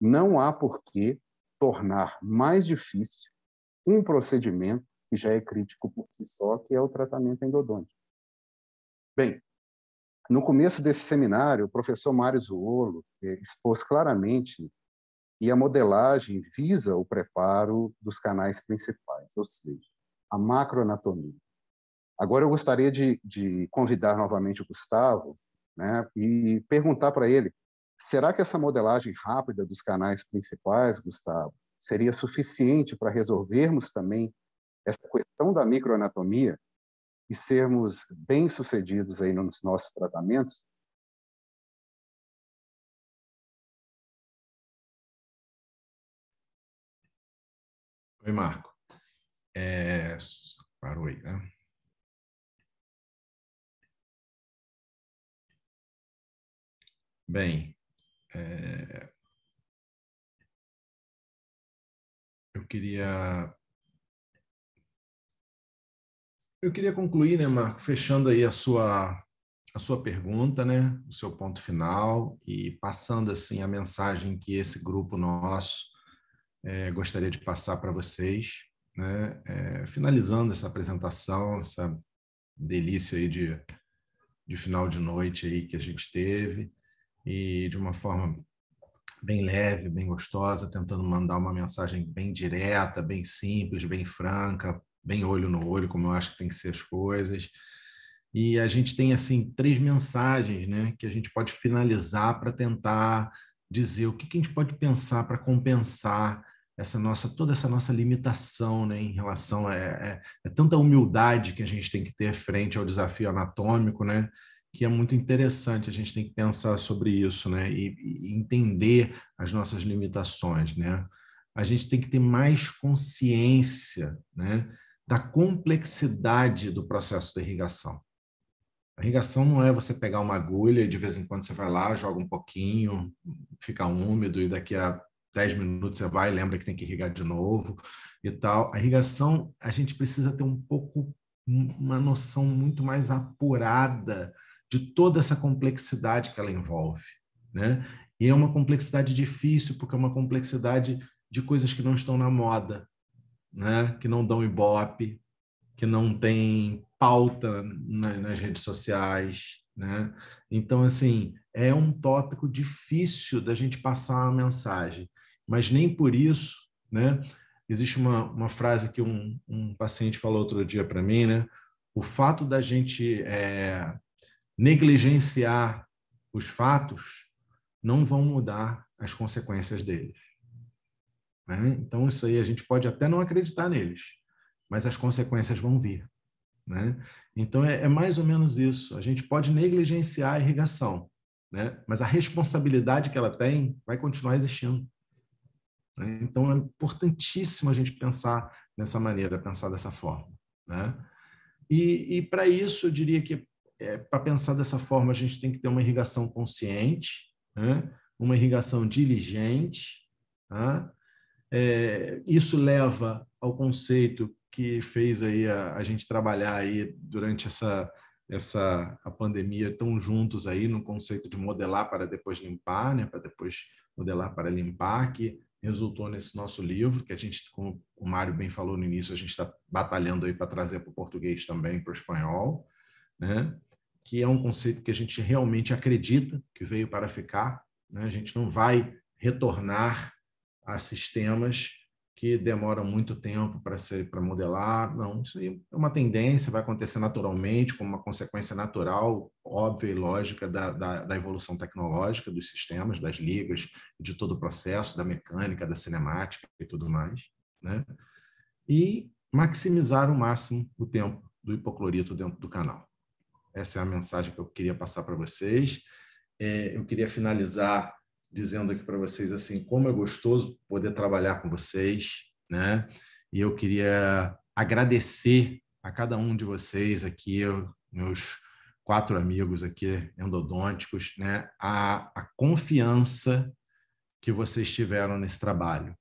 Não há por que tornar mais difícil um procedimento que já é crítico por si só, que é o tratamento endodôntico. Bem, no começo desse seminário, o professor Mário Zuolo expôs claramente que a modelagem visa o preparo dos canais principais, ou seja, a macroanatomia. Agora eu gostaria de convidar novamente o Gustavo, né, e perguntar para ele, será que essa modelagem rápida dos canais principais, Gustavo, seria suficiente para resolvermos também essa questão da microanatomia e sermos bem-sucedidos aí nos nossos tratamentos? Oi, Marco. Parou aí, né? Bem, eu queria concluir, né, Marco, fechando aí a sua a sua pergunta, né, o seu ponto final, e passando assim a mensagem que esse grupo nosso gostaria de passar para vocês, né, finalizando essa apresentação, essa delícia aí de final de noite aí que a gente teve, e de uma forma bem leve, bem gostosa, tentando mandar uma mensagem bem direta, bem simples, bem franca, bem olho no olho, como eu acho que tem que ser as coisas. E a gente tem assim 3 mensagens, né, que a gente pode finalizar para tentar dizer o que a gente pode pensar para compensar toda essa nossa limitação, né, em relação a tanta humildade que a gente tem que ter frente ao desafio anatômico, né, que é muito interessante. A gente tem que pensar sobre isso, né, e entender as nossas limitações, né. A gente tem que ter mais consciência, né, da complexidade do processo de irrigação. A irrigação não é você pegar uma agulha e de vez em quando você vai lá, joga um pouquinho, fica úmido e daqui a 10 minutos você vai e lembra que tem que irrigar de novo e tal. A irrigação, a gente precisa ter um pouco, uma noção muito mais apurada de toda essa complexidade que ela envolve, né? E é uma complexidade difícil, porque é uma complexidade de coisas que não estão na moda, né? Que não dão ibope, que não tem pauta nas redes sociais, né? Então, assim, é um tópico difícil da gente passar uma mensagem, mas nem por isso, né? Existe uma frase que um paciente falou outro dia para mim, né? O fato da gente negligenciar os fatos não vão mudar as consequências deles, né? Então, isso aí a gente pode até não acreditar neles, mas as consequências vão vir, né? Então, é mais ou menos isso. A gente pode negligenciar a irrigação, né? Mas a responsabilidade que ela tem vai continuar existindo, né? Então, é importantíssimo a gente pensar dessa maneira, pensar dessa forma, né? E para isso, eu diria que, para pensar dessa forma, a gente tem que ter uma irrigação consciente, né? Uma irrigação diligente, tá? Isso leva ao conceito que fez aí a gente trabalhar aí durante a pandemia tão juntos aí no conceito de modelar para depois limpar, né? Para depois modelar para limpar, que resultou nesse nosso livro, que a gente, como o Mário bem falou no início, a gente está batalhando aí para trazer para o português também, para o espanhol, né? Que é um conceito que a gente realmente acredita que veio para ficar, né? A gente não vai retornar a sistemas que demoram muito tempo para modelar. Não, isso aí é uma tendência, vai acontecer naturalmente, como uma consequência natural, óbvia e lógica da evolução tecnológica dos sistemas, das ligas, de todo o processo, da mecânica, da cinemática e tudo mais, né? E maximizar ao máximo o tempo do hipoclorito dentro do canal. Essa é a mensagem que eu queria passar para vocês. Eu queria finalizar dizendo aqui para vocês assim, como é gostoso poder trabalhar com vocês, né? E eu queria agradecer a cada um de vocês aqui, meus 4 amigos aqui endodônticos, né? A confiança que vocês tiveram nesse trabalho,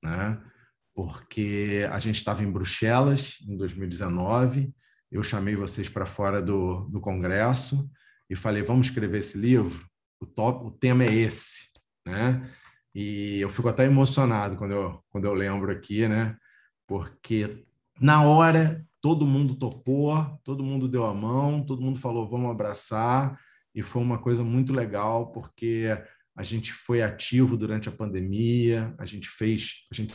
né? Porque a gente estava em Bruxelas em 2019, eu chamei vocês para fora do congresso e falei, vamos escrever esse livro? O tema é esse, né? E eu fico até emocionado quando eu lembro aqui, né? Porque na hora todo mundo topou, todo mundo deu a mão, todo mundo falou, vamos abraçar, e foi uma coisa muito legal, porque a gente foi ativo durante a pandemia, a gente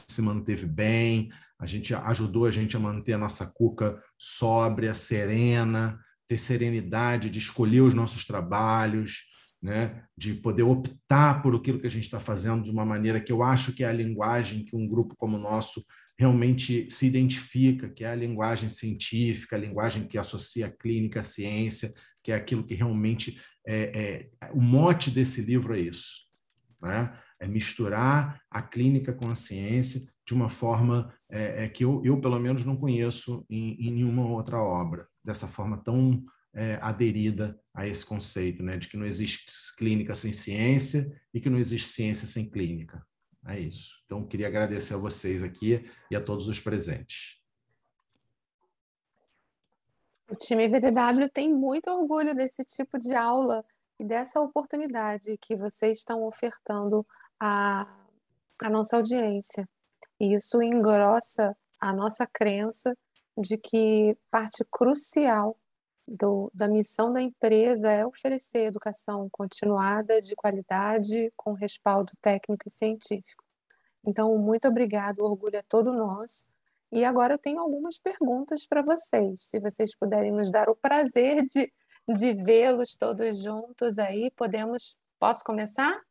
se manteve bem, a gente ajudou a gente a manter a nossa cuca sóbria, serena, ter serenidade de escolher os nossos trabalhos, né? De poder optar por aquilo que a gente está fazendo de uma maneira que eu acho que é a linguagem que um grupo como o nosso realmente se identifica, que é a linguagem científica, a linguagem que associa a clínica à ciência, que é aquilo que realmente o mote desse livro é isso, né? É misturar a clínica com a ciência de uma forma que eu pelo menos não conheço em nenhuma outra obra, dessa forma tão aderida a esse conceito, né, de que não existe clínica sem ciência e que não existe ciência sem clínica. É isso. Então, queria agradecer a vocês aqui e a todos os presentes. O time VDW tem muito orgulho desse tipo de aula e dessa oportunidade que vocês estão ofertando à nossa audiência. E isso engrossa a nossa crença de que parte crucial da missão da empresa é oferecer educação continuada, de qualidade, com respaldo técnico e científico. Então, muito obrigado, o orgulho é todo nosso. E agora eu tenho algumas perguntas para vocês. Se vocês puderem nos dar o prazer de vê-los todos juntos aí, posso começar?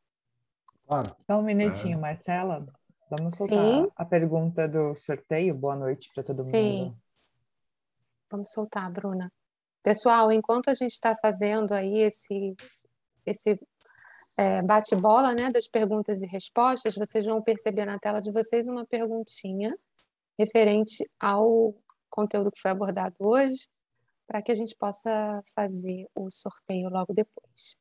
Claro. Só um minutinho, Marcela. Vamos Sim. soltar a pergunta do sorteio. Boa noite para todo Sim. mundo. Vamos soltar, Bruna. Pessoal, enquanto a gente está fazendo aí esse bate-bola, né, das perguntas e respostas, vocês vão perceber na tela de vocês uma perguntinha referente ao conteúdo que foi abordado hoje, para que a gente possa fazer o sorteio logo depois.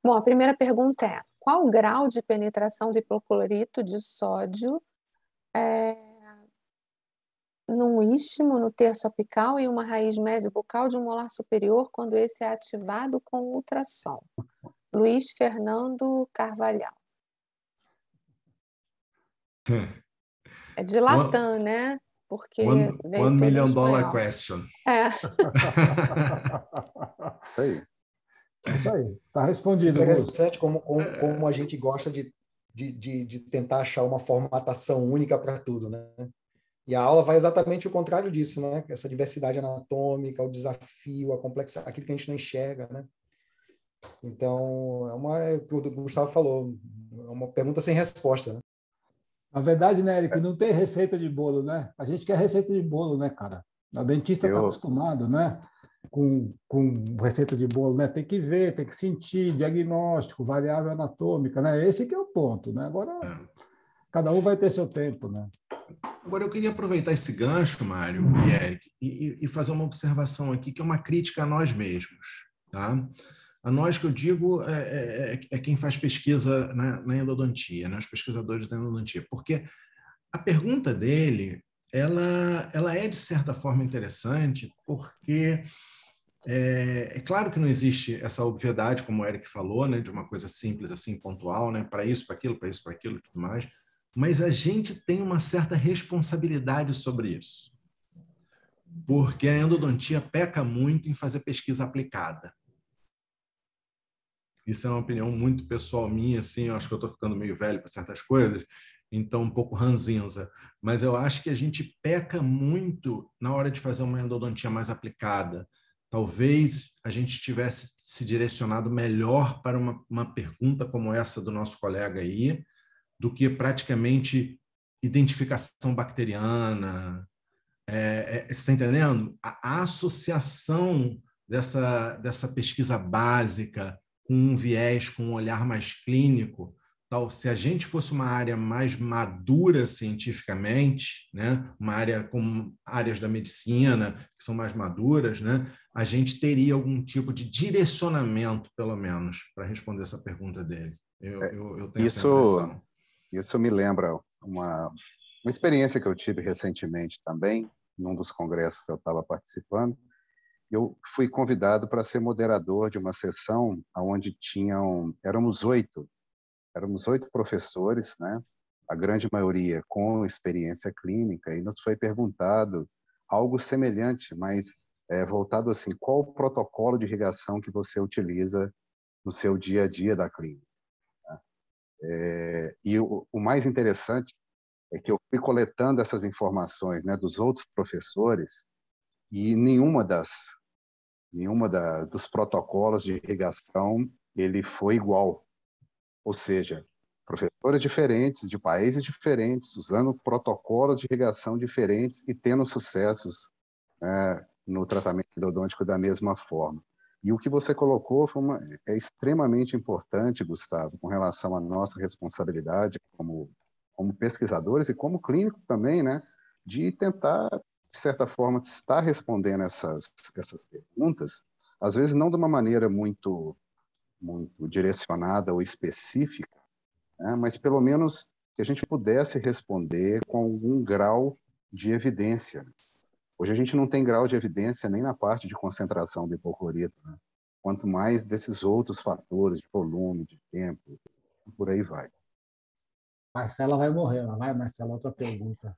Bom, a primeira pergunta é: qual o grau de penetração do hipoclorito de sódio num istmo, no terço apical e uma raiz mesiobucal de um molar superior quando esse é ativado com ultrassom? Luiz Fernando Carvalhal. É de Latam, né? Porque One todo million dollar espanhol. question. Isso aí. Está respondido. Interessante como a gente gosta de tentar achar uma formatação única para tudo, né? E a aula vai exatamente o contrário disso, né? Essa diversidade anatômica, o desafio, a complexidade, aquilo que a gente não enxerga, né? Então, é o que o Gustavo falou, é uma pergunta sem resposta, né? Na verdade, né, Eric, não tem receita de bolo, né? A gente quer receita de bolo, né, cara? O dentista está acostumado, né? Com receita de bolo, né? Tem que ver, tem que sentir, diagnóstico, variável anatômica, né? Esse que é o ponto, né? Agora, cada um vai ter seu tempo, né? Agora, eu queria aproveitar esse gancho, Mário e Eric, e fazer uma observação aqui, que é uma crítica a nós mesmos, tá? A nós, que eu digo, é quem faz pesquisa na endodontia, né? Os pesquisadores da endodontia, porque a pergunta dele, ela é, de certa forma, interessante, porque é claro que não existe essa obviedade, como o Eric falou, né, de uma coisa simples, assim, pontual, né, para isso, para aquilo, para isso, para aquilo e tudo mais, mas a gente tem uma certa responsabilidade sobre isso, porque a endodontia peca muito em fazer pesquisa aplicada. Isso é uma opinião muito pessoal minha, assim, eu acho que eu estou ficando meio velho para certas coisas, então um pouco ranzinza, mas eu acho que a gente peca muito na hora de fazer uma endodontia mais aplicada. Talvez a gente tivesse se direcionado melhor para uma pergunta como essa do nosso colega aí, do que praticamente identificação bacteriana. Você está entendendo? A associação dessa pesquisa básica com um viés, com um olhar mais clínico, tal, se a gente fosse uma área mais madura cientificamente, né, uma área como áreas da medicina que são mais maduras, né, a gente teria algum tipo de direcionamento, pelo menos, para responder essa pergunta dele. Eu tenho essa impressão. Isso me lembra uma experiência que eu tive recentemente também, num dos congressos que eu estava participando. Eu fui convidado para ser moderador de uma sessão onde éramos oito professores, né? A grande maioria com experiência clínica, e nos foi perguntado algo semelhante, mas voltado assim, qual o protocolo de irrigação que você utiliza no seu dia a dia da clínica? E o mais interessante é que eu fui coletando essas informações, né, dos outros professores, e nenhuma dos protocolos de irrigação ele foi igual. Ou seja, professores diferentes, de países diferentes, usando protocolos de irrigação diferentes e tendo sucessos no tratamento endodôntico da mesma forma. E o que você colocou é extremamente importante, Gustavo, com relação à nossa responsabilidade como pesquisadores e como clínico também, né, de tentar, de certa forma, estar respondendo essas perguntas, às vezes não de uma maneira muito direcionada ou específica, né, mas pelo menos que a gente pudesse responder com algum grau de evidência. Hoje a gente não tem grau de evidência nem na parte de concentração do hipoclorito, né? Quanto mais desses outros fatores, de volume, de tempo, por aí vai. Marcela vai morrer, não vai, Marcela? Outra pergunta.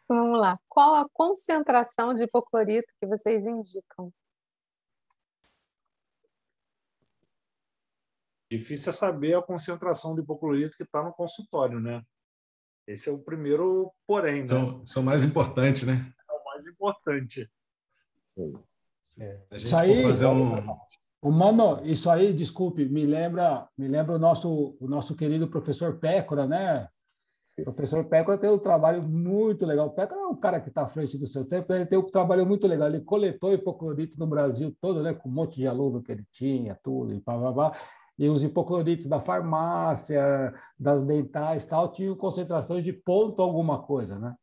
Vamos lá. Qual a concentração de hipoclorito que vocês indicam? Difícil é saber a concentração de hipoclorito que está no consultório, né? Esse é o primeiro porém, né? São mais importantes, né? É o mais importante. A gente Isso aí, for fazer Mano, isso aí, desculpe, me lembra o nosso querido professor Pécora, né? O professor Pécora tem um trabalho muito legal. O Pécora é um cara que está à frente do seu tempo, ele tem um trabalho muito legal. Ele coletou hipoclorito no Brasil todo, né? Com um monte de aluno que ele tinha, tudo, e pá, pá, pá. E os hipocloritos da farmácia, das dentais, tal, tinham concentrações de ponto alguma coisa, né?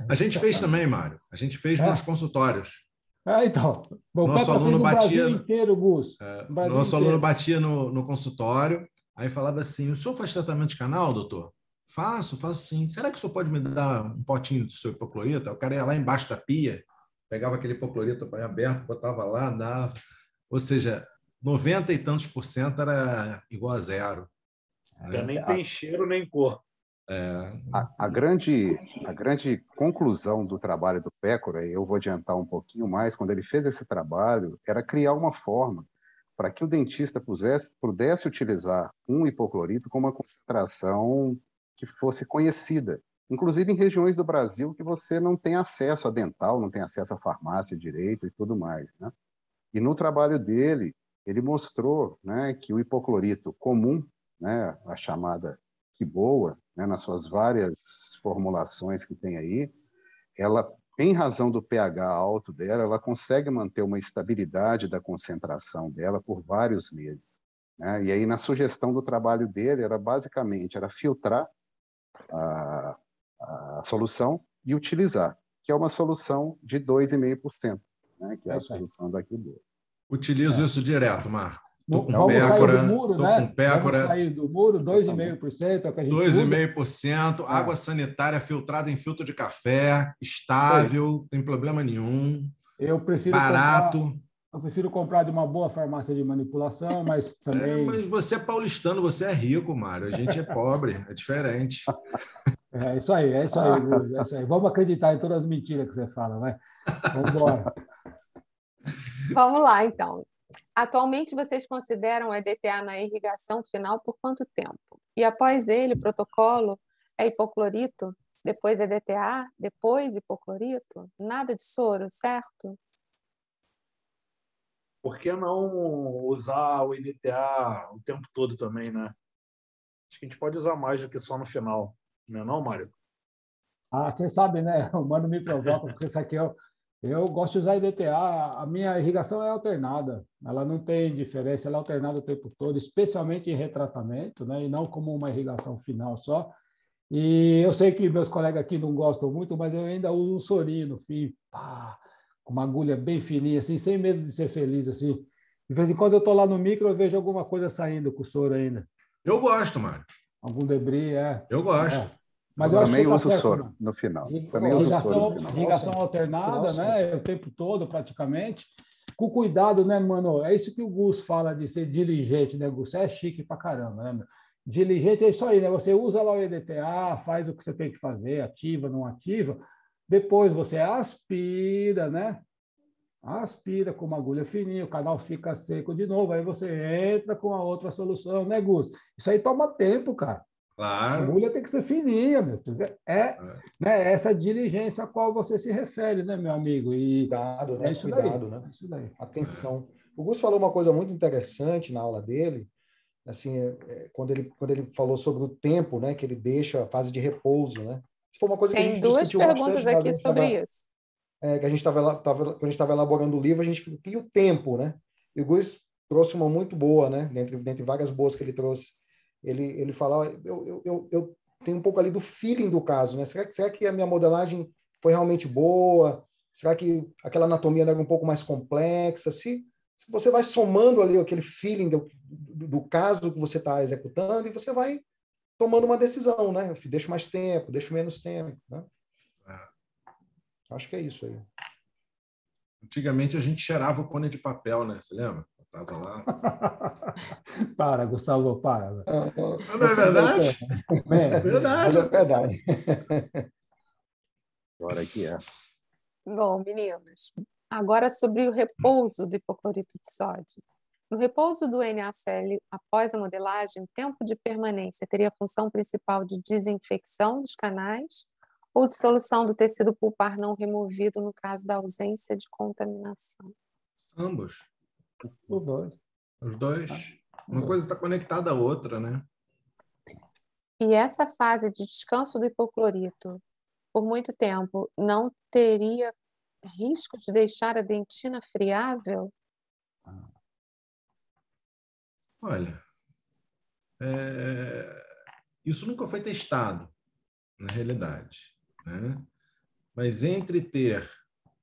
A gente fez também, Mário. A gente fez nos consultórios. Então, o nosso Pécora aluno fez no batia, Brasil inteiro, Gus. Nosso aluno batia no consultório, aí falava assim: o senhor faz tratamento de canal, doutor? Faço sim. Será que o senhor pode me dar um potinho do seu hipoclorito? O cara ia lá embaixo da pia, pegava aquele hipoclorito aberto, botava lá, dava. Ou seja, 90 e tantos % era igual a zero. Já nem tem cheiro nem cor. A grande conclusão do trabalho do Pécora, e eu vou adiantar um pouquinho mais, quando ele fez esse trabalho, era criar uma forma para que o dentista pudesse utilizar um hipoclorito com uma concentração que fosse conhecida, inclusive em regiões do Brasil que você não tem acesso a dental, não tem acesso à farmácia direito e tudo mais, né? E no trabalho dele, ele mostrou, né, que o hipoclorito comum, né, a chamada Quiboa, né, nas suas várias formulações que tem aí, ela, em razão do pH alto dela, ela consegue manter uma estabilidade da concentração dela por vários meses, né? E aí, na sugestão do trabalho dele, era filtrar a solução e utilizar, que é uma solução de 2,5%, né, que é a solução da Quiboa. Utilizo isso direto, Marco. Vamos sair do muro, né? Com pécora, vamos sair do muro, 2,5% é o que a gente 2,5%, água sanitária filtrada em filtro de café, estável, não tem problema nenhum. Eu prefiro barato. Eu prefiro comprar de uma boa farmácia de manipulação, mas também... mas você é paulistano, você é rico, Mário. A gente é pobre, é diferente. É isso aí, é isso aí. Vamos acreditar em todas as mentiras que você fala, vai. Vamos embora. Vamos lá, então. Atualmente, vocês consideram o EDTA na irrigação final por quanto tempo? E após ele, o protocolo é hipoclorito, depois EDTA, depois hipoclorito? Nada de soro, certo? Por que não usar o EDTA o tempo todo também, né? Acho que a gente pode usar mais do que só no final. Não é não, Mário? Você sabe, né? O Mano me provoca, porque isso aqui eu gosto de usar EDTA. A minha irrigação é alternada. Ela não tem diferença, ela é alternada o tempo todo, especialmente em retratamento, né? E não como uma irrigação final só. E eu sei que meus colegas aqui não gostam muito, mas eu ainda uso um sorinho no fim, com uma agulha bem fininha, assim, sem medo de ser feliz, assim. De vez em quando eu estou lá no micro, eu vejo alguma coisa saindo com o soro ainda. Eu gosto, Mário. Algum debris, Eu gosto. Mas eu também acho que uso soro no final. Irrigação alternada, né? O tempo todo, praticamente. Com cuidado, né, mano? É isso que o Gus fala de ser diligente, né, Gus? É chique pra caramba, né, meu? Diligente é isso aí, né? Você usa lá o EDTA, faz o que você tem que fazer, ativa, não ativa. Depois você aspira, né? Aspira com uma agulha fininha, o canal fica seco de novo, aí você entra com a outra solução, né, Gus? Isso aí toma tempo, cara. Claro. A agulha tem que ser fininha, meu. Né, essa diligência a qual você se refere, né, meu amigo? E cuidado, né? Isso cuidado, daí, né? Isso daí. Atenção. O Gus falou uma coisa muito interessante na aula dele, assim, quando ele falou sobre o tempo, né, que ele deixa a fase de repouso, né? Isso foi uma coisa que a gente discutiu bastante. Tem duas perguntas aqui sobre isso. Que a gente quando a gente estava elaborando o livro, a gente e o tempo, né? E o Gus trouxe uma muito boa, né? Dentre várias boas que ele trouxe. Ele fala, eu tenho um pouco ali do feeling do caso, né? Será que a minha modelagem foi realmente boa? Será que aquela anatomia era um pouco mais complexa? Se você vai somando ali aquele feeling do caso que você está executando e você vai tomando uma decisão, né? Deixo mais tempo, deixo menos tempo, né? Acho que é isso aí. Antigamente a gente cheirava o cone de papel, né? Você lembra? Eu tava lá. Para, Gustavo, para. Não é verdade? É verdade. É verdade. Agora que é. Bom, meninos, agora sobre o repouso do hipoclorito de sódio. No repouso do NaCl após a modelagem, o tempo de permanência teria a função principal de desinfecção dos canais ou de solução do tecido pulpar não removido no caso da ausência de contaminação? Ambos. Os dois. Os dois. Uma coisa está conectada à outra, né? E essa fase de descanso do hipoclorito por muito tempo não teria risco de deixar a dentina friável? Olha, isso nunca foi testado, na realidade, né? Mas entre ter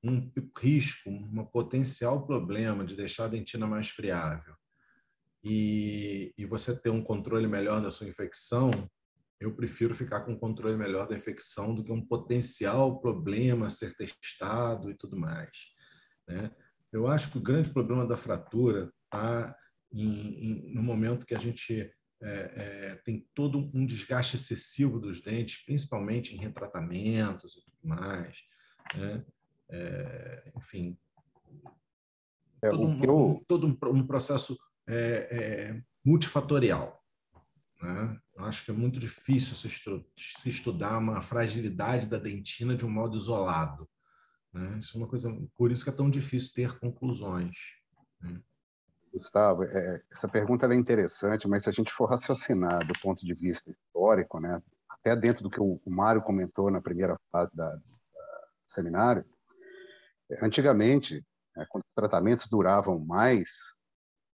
um risco, um potencial problema de deixar a dentina mais friável e você ter um controle melhor da sua infecção, eu prefiro ficar com um controle melhor da infecção do que um potencial problema a ser testado e tudo mais, né? Eu acho que o grande problema da fratura está no momento que a gente tem todo um desgaste excessivo dos dentes, principalmente em retratamentos e tudo mais, né? Enfim, todo um processo multifatorial, né? Eu acho que é muito difícil se estudar uma fragilidade da dentina de um modo isolado, né? Isso é uma coisa, por isso que é tão difícil ter conclusões, né? Gustavo, essa pergunta é interessante, mas se a gente for raciocinar do ponto de vista histórico, né, até dentro do que o Mário comentou na primeira fase do seminário, antigamente, quando os tratamentos duravam mais,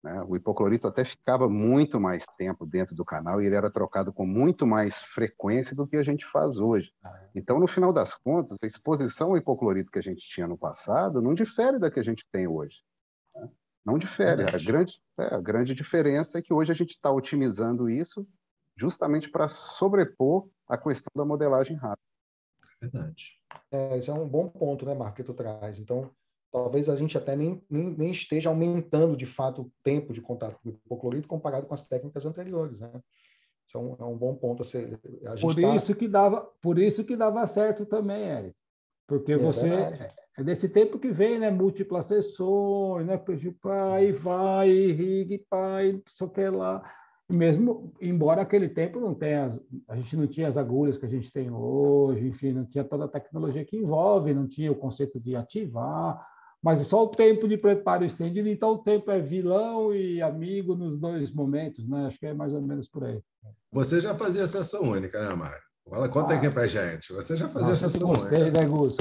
né, o hipoclorito até ficava muito mais tempo dentro do canal e ele era trocado com muito mais frequência do que a gente faz hoje. Então, no final das contas, a exposição ao hipoclorito que a gente tinha no passado não difere da que a gente tem hoje. Né? Não difere. A grande diferença é que hoje a gente está otimizando isso justamente para sobrepor a questão da modelagem rápida. Verdade. Esse é um bom ponto, né, Marco, que tu traz. Então, talvez a gente até nem esteja aumentando, de fato, o tempo de contato com o hipoclorito comparado com as técnicas anteriores, né? Isso é um bom ponto. Por isso que dava certo também, Eric. Porque é desse tempo que vem, né? Múltiplas sessões, né? Pai, vai, irrigue, pai, não sei o que lá. Mesmo, embora aquele tempo a gente não tinha as agulhas que a gente tem hoje, enfim, não tinha toda a tecnologia que envolve, não tinha o conceito de ativar, mas é só o tempo de preparo estendido, então o tempo é vilão e amigo nos dois momentos, né? Acho que é mais ou menos por aí. Você já fazia sessão única, né, Mário? Conta aqui pra gente. Você já fazia sessão única. Gostei, né, Gus?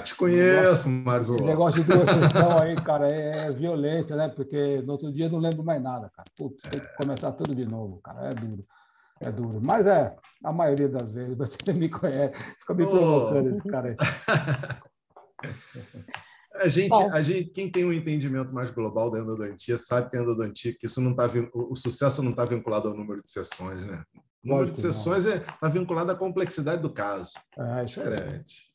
Te conheço, Mário. Esse negócio de duas sessões aí, cara, é violência, né? Porque no outro dia eu não lembro mais nada, cara. Putz, tem que começar tudo de novo, cara. É duro. É duro. Mas a maioria das vezes, você me conhece, fica me provocando esse cara aí. A gente, quem tem um entendimento mais global da endodontia, sabe que a endodontia, que isso não tá, o sucesso não está vinculado ao número de sessões, né? O número de sessões está vinculado à complexidade do caso. É diferente.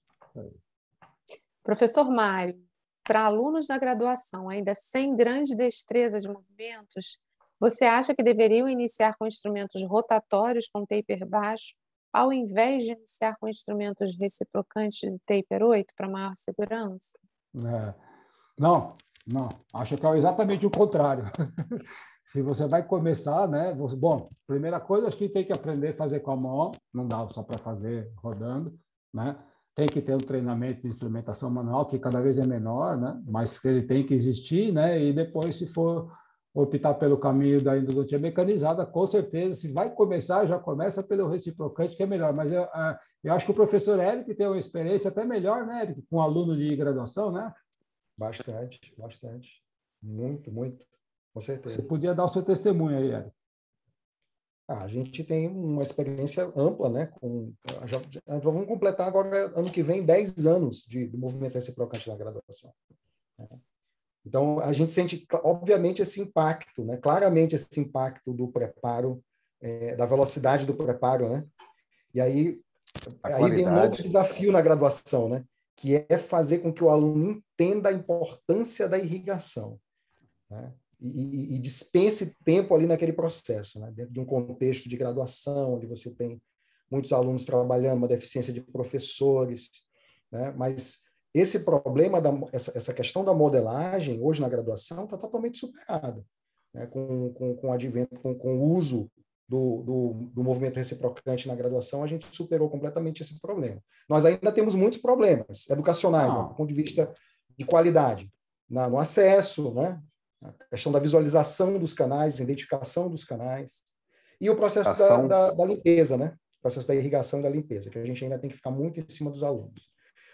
Professor Mário, para alunos da graduação ainda sem grande destreza de movimentos, você acha que deveriam iniciar com instrumentos rotatórios com taper baixo, ao invés de iniciar com instrumentos reciprocantes de taper 8 para maior segurança? Não. Acho que é exatamente o contrário. Se você vai começar, né? Bom, primeira coisa, acho que tem que aprender a fazer com a mão, não dá só para fazer rodando, né? Tem que ter um treinamento de instrumentação manual, que cada vez é menor, né? Mas ele tem que existir, né? E depois, se for optar pelo caminho da endodontia mecanizada, com certeza, se vai começar, já começa pelo reciprocante, que é melhor. Mas eu acho que o professor Eric tem uma experiência até melhor, né, Eric, com aluno de graduação, né? Bastante. Muito. Com certeza. Você podia dar o seu testemunho aí, Eric. A gente tem uma experiência ampla, né? Vamos completar agora, ano que vem, 10 anos de movimento reciprocante na graduação. Então, a gente sente, obviamente, esse impacto, né? Claramente esse impacto do preparo, da velocidade do preparo, né? E aí vem um novo desafio na graduação, né? que é fazer com que o aluno entenda a importância da irrigação, né? E dispense tempo ali naquele processo, né? Dentro de um contexto de graduação, onde você tem muitos alunos trabalhando, uma deficiência de professores, né? Mas esse problema, essa questão da modelagem, hoje na graduação, está totalmente superada, né? Com o advento, com o uso do movimento reciprocante na graduação, a gente superou completamente esse problema. Nós ainda temos muitos problemas educacionais, do ponto de vista de qualidade, no acesso, né? A questão da visualização dos canais, identificação dos canais, e o processo da limpeza, né? O processo da irrigação e da limpeza, que a gente ainda tem que ficar muito em cima dos alunos.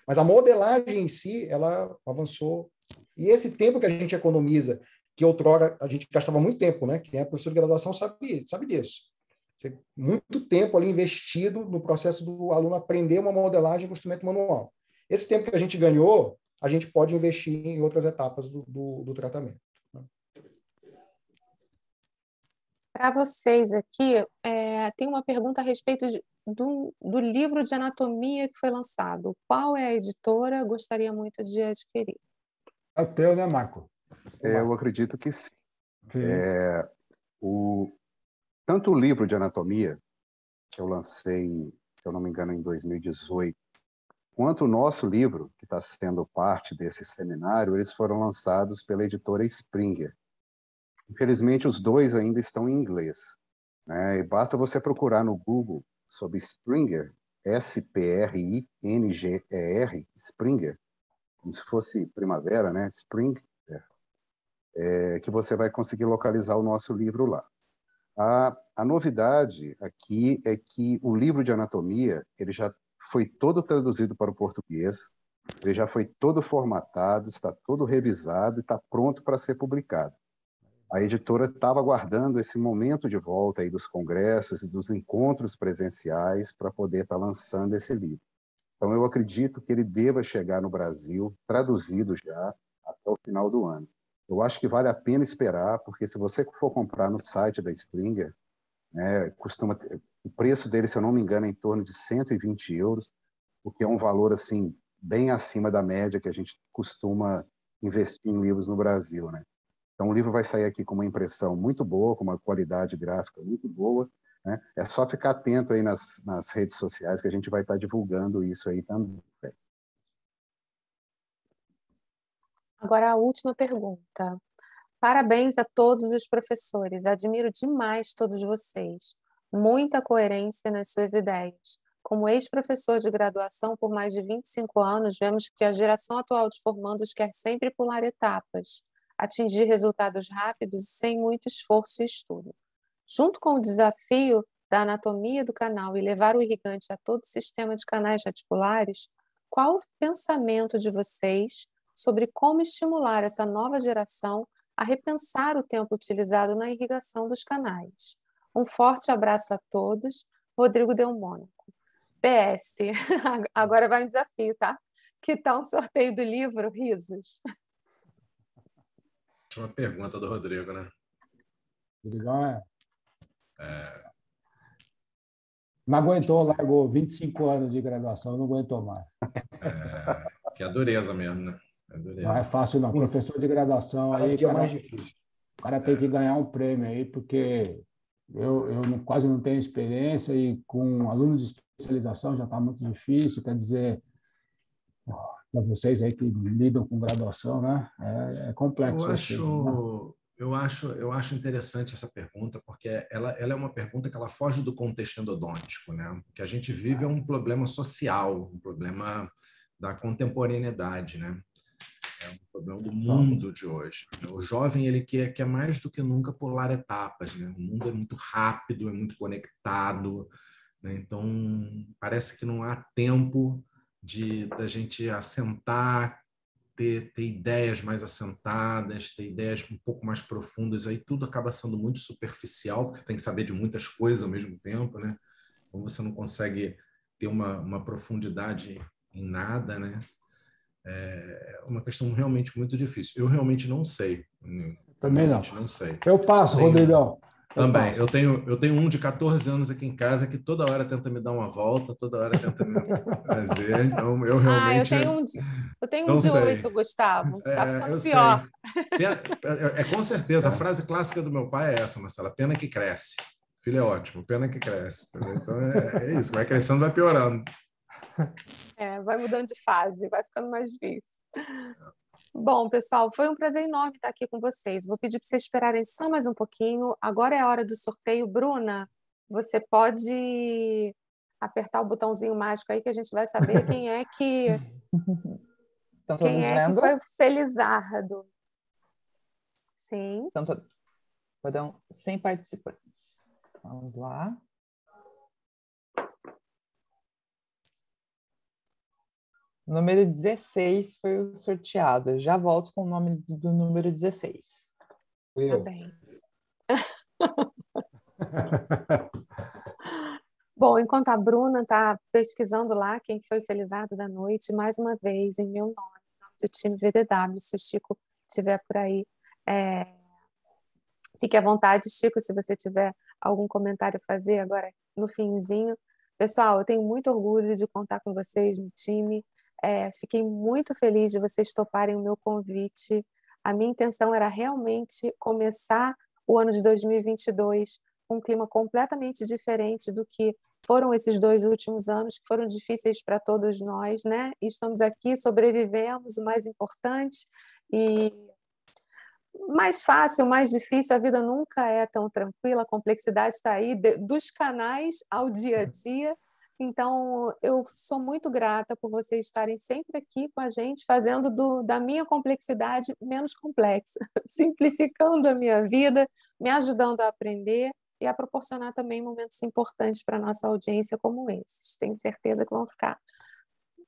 Mas a modelagem em si, ela avançou, e esse tempo que a gente economiza, que outrora a gente gastava muito tempo, né? Quem é professor de graduação sabe disso. Muito tempo ali investido no processo do aluno aprender uma modelagem com instrumento manual. Esse tempo que a gente ganhou, a gente pode investir em outras etapas do tratamento. Para vocês aqui, tem uma pergunta a respeito do livro de anatomia que foi lançado. Qual é a editora? Gostaria muito de adquirir. É o teu, né, Marco? Eu acredito que sim. Sim. Tanto o livro de anatomia, que eu lancei, se eu não me engano, em 2018, quanto o nosso livro, que está sendo parte desse seminário, eles foram lançados pela editora Springer. Infelizmente, os dois ainda estão em inglês, né? E basta você procurar no Google sobre Springer, S-P-R-I-N-G-E-R, Springer, como se fosse primavera, né? Spring, que você vai conseguir localizar o nosso livro lá. A novidade aqui é que o livro de anatomia, ele já foi todo traduzido para o português, ele já foi todo formatado, está todo revisado e está pronto para ser publicado. A editora estava aguardando esse momento de volta aí dos congressos e dos encontros presenciais para poder estar lançando esse livro. Então, eu acredito que ele deva chegar no Brasil, traduzido já, até o final do ano. Eu acho que vale a pena esperar, porque se você for comprar no site da Springer, né, o preço dele, se eu não me engano, é em torno de 120 euros, o que é um valor assim, bem acima da média que a gente costuma investir em livros no Brasil, né? Então, o livro vai sair aqui com uma impressão muito boa, com uma qualidade gráfica muito boa, né? É só ficar atento aí nas redes sociais, que a gente vai estar divulgando isso aí também. Agora, a última pergunta. Parabéns a todos os professores. Admiro demais todos vocês. Muita coerência nas suas ideias. Como ex-professor de graduação por mais de 25 anos, vemos que a geração atual de formandos quer sempre pular etapas, atingir resultados rápidos e sem muito esforço e estudo. Junto com o desafio da anatomia do canal e levar o irrigante a todo o sistema de canais reticulares, qual o pensamento de vocês sobre como estimular essa nova geração a repensar o tempo utilizado na irrigação dos canais? Um forte abraço a todos. Rodrigo Del Mônaco. PS, agora vai um desafio, tá? Que tal um sorteio do livro Risos? Uma pergunta do Rodrigo, né? Rodrigão não aguentou, largou 25 anos de graduação, não aguentou mais. Que é a dureza mesmo, né? Não é fácil, não. Professor de graduação, aí é mais difícil. O cara tem que ganhar um prêmio aí, porque eu quase não tenho experiência e com alunos de especialização já está muito difícil, quer dizer, para vocês aí que lidam com graduação, né? É complexo. Eu acho interessante essa pergunta, porque ela é uma pergunta que ela foge do contexto endodôntico, né? O que a gente vive é um problema social, um problema da contemporaneidade, né? É um problema do mundo de hoje. O jovem ele quer mais do que nunca pular etapas, né? O mundo é muito rápido, é muito conectado, né? Então parece que não há tempo da gente assentar, ter ideias mais assentadas, ter ideias um pouco mais profundas. Aí tudo acaba sendo muito superficial, porque você tem que saber de muitas coisas ao mesmo tempo, né? Então você não consegue ter uma profundidade em nada, né? É uma questão realmente muito difícil. Eu realmente não sei. Também realmente não sei. Eu passo, Rodrigão. Também. Eu tenho um de 14 anos aqui em casa que toda hora tenta me dar uma volta, toda hora tenta me trazer. Então, eu realmente eu tenho um não de sei. 8, Gustavo. Tá ficando eu pior. Sei. Com certeza. A frase clássica do meu pai é essa, Marcela. Pena que cresce. Filho é ótimo. Pena que cresce. Entendeu? Então, é isso. Vai crescendo, vai piorando. Vai mudando de fase, vai ficando mais difícil. Bom, pessoal, foi um prazer enorme estar aqui com vocês. Vou pedir para vocês esperarem só mais um pouquinho. Agora é a hora do sorteio. Bruna, você pode apertar o botãozinho mágico aí que a gente vai saber quem é que Estão todos vendo? foi o Felizardo. Sim. Estão todos. Podem 100 participantes. Vamos lá. O número 16 foi o sorteado. Eu já volto com o nome do número 16. Eu. Tá bem. Bom, enquanto a Bruna está pesquisando lá quem foi o Felizardo da noite, mais uma vez, em meu nome, do time VDW, se o Chico estiver por aí, fique à vontade, Chico, se você tiver algum comentário a fazer agora no finzinho. Pessoal, eu tenho muito orgulho de contar com vocês no time. Fiquei muito feliz de vocês toparem o meu convite. A minha intenção era realmente começar o ano de 2022 com um clima completamente diferente do que foram esses 2 últimos anos, que foram difíceis para todos nós, né? E estamos aqui, sobrevivemos, o mais importante. E mais fácil, mais difícil, a vida nunca é tão tranquila, a complexidade está aí, dos canais ao dia a dia. Então, eu sou muito grata por vocês estarem sempre aqui com a gente, fazendo da minha complexidade menos complexa, simplificando a minha vida, me ajudando a aprender e a proporcionar também momentos importantes para a nossa audiência como esses. Tenho certeza que vão ficar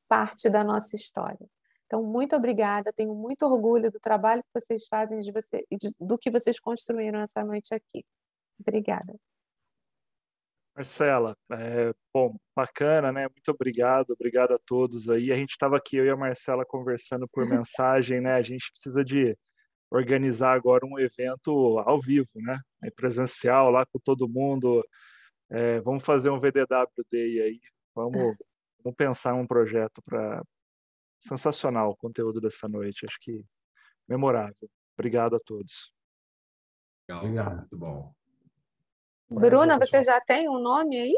parte da nossa história. Então, muito obrigada, tenho muito orgulho do trabalho que vocês fazem do que vocês construíram essa noite aqui. Obrigada. Marcela, bom, bacana, né? Muito obrigado a todos aí. A gente estava aqui, eu e a Marcela, conversando por mensagem, né? A gente precisa de organizar agora um evento ao vivo, né? Presencial, lá com todo mundo. Vamos fazer um VDW Day aí. Vamos pensar um projeto para... Sensacional o conteúdo dessa noite, acho que memorável. Obrigado a todos. Legal, muito bom. Bruna, você já tem um nome aí?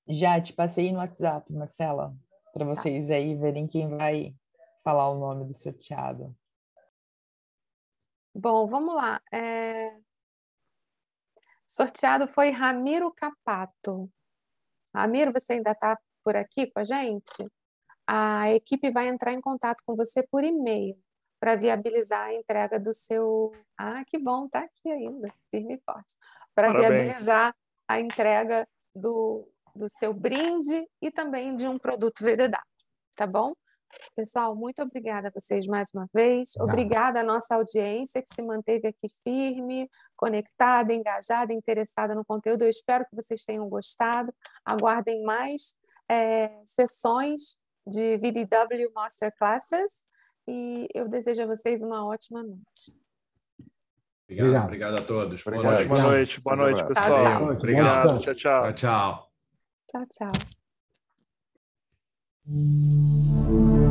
Já te passei no WhatsApp, Marcela, para vocês aí verem quem vai falar o nome do sorteado. Bom, vamos lá. Sorteado foi Ramiro Capato. Ramiro, você ainda está por aqui com a gente? A equipe vai entrar em contato com você por e-mail para viabilizar a entrega do seu... Ah, que bom, tá aqui ainda, firme e forte. Para viabilizar a entrega do seu brinde e também de um produto VDW, tá bom? Pessoal, muito obrigada a vocês mais uma vez. Obrigada à nossa audiência que se manteve aqui firme, conectada, engajada, interessada no conteúdo. Eu espero que vocês tenham gostado. Aguardem mais sessões de VDW Masterclasses e eu desejo a vocês uma ótima noite. Obrigado a todos. Boa noite, pessoal. Tchau. Obrigado. Tchau. Tchau. Tchau.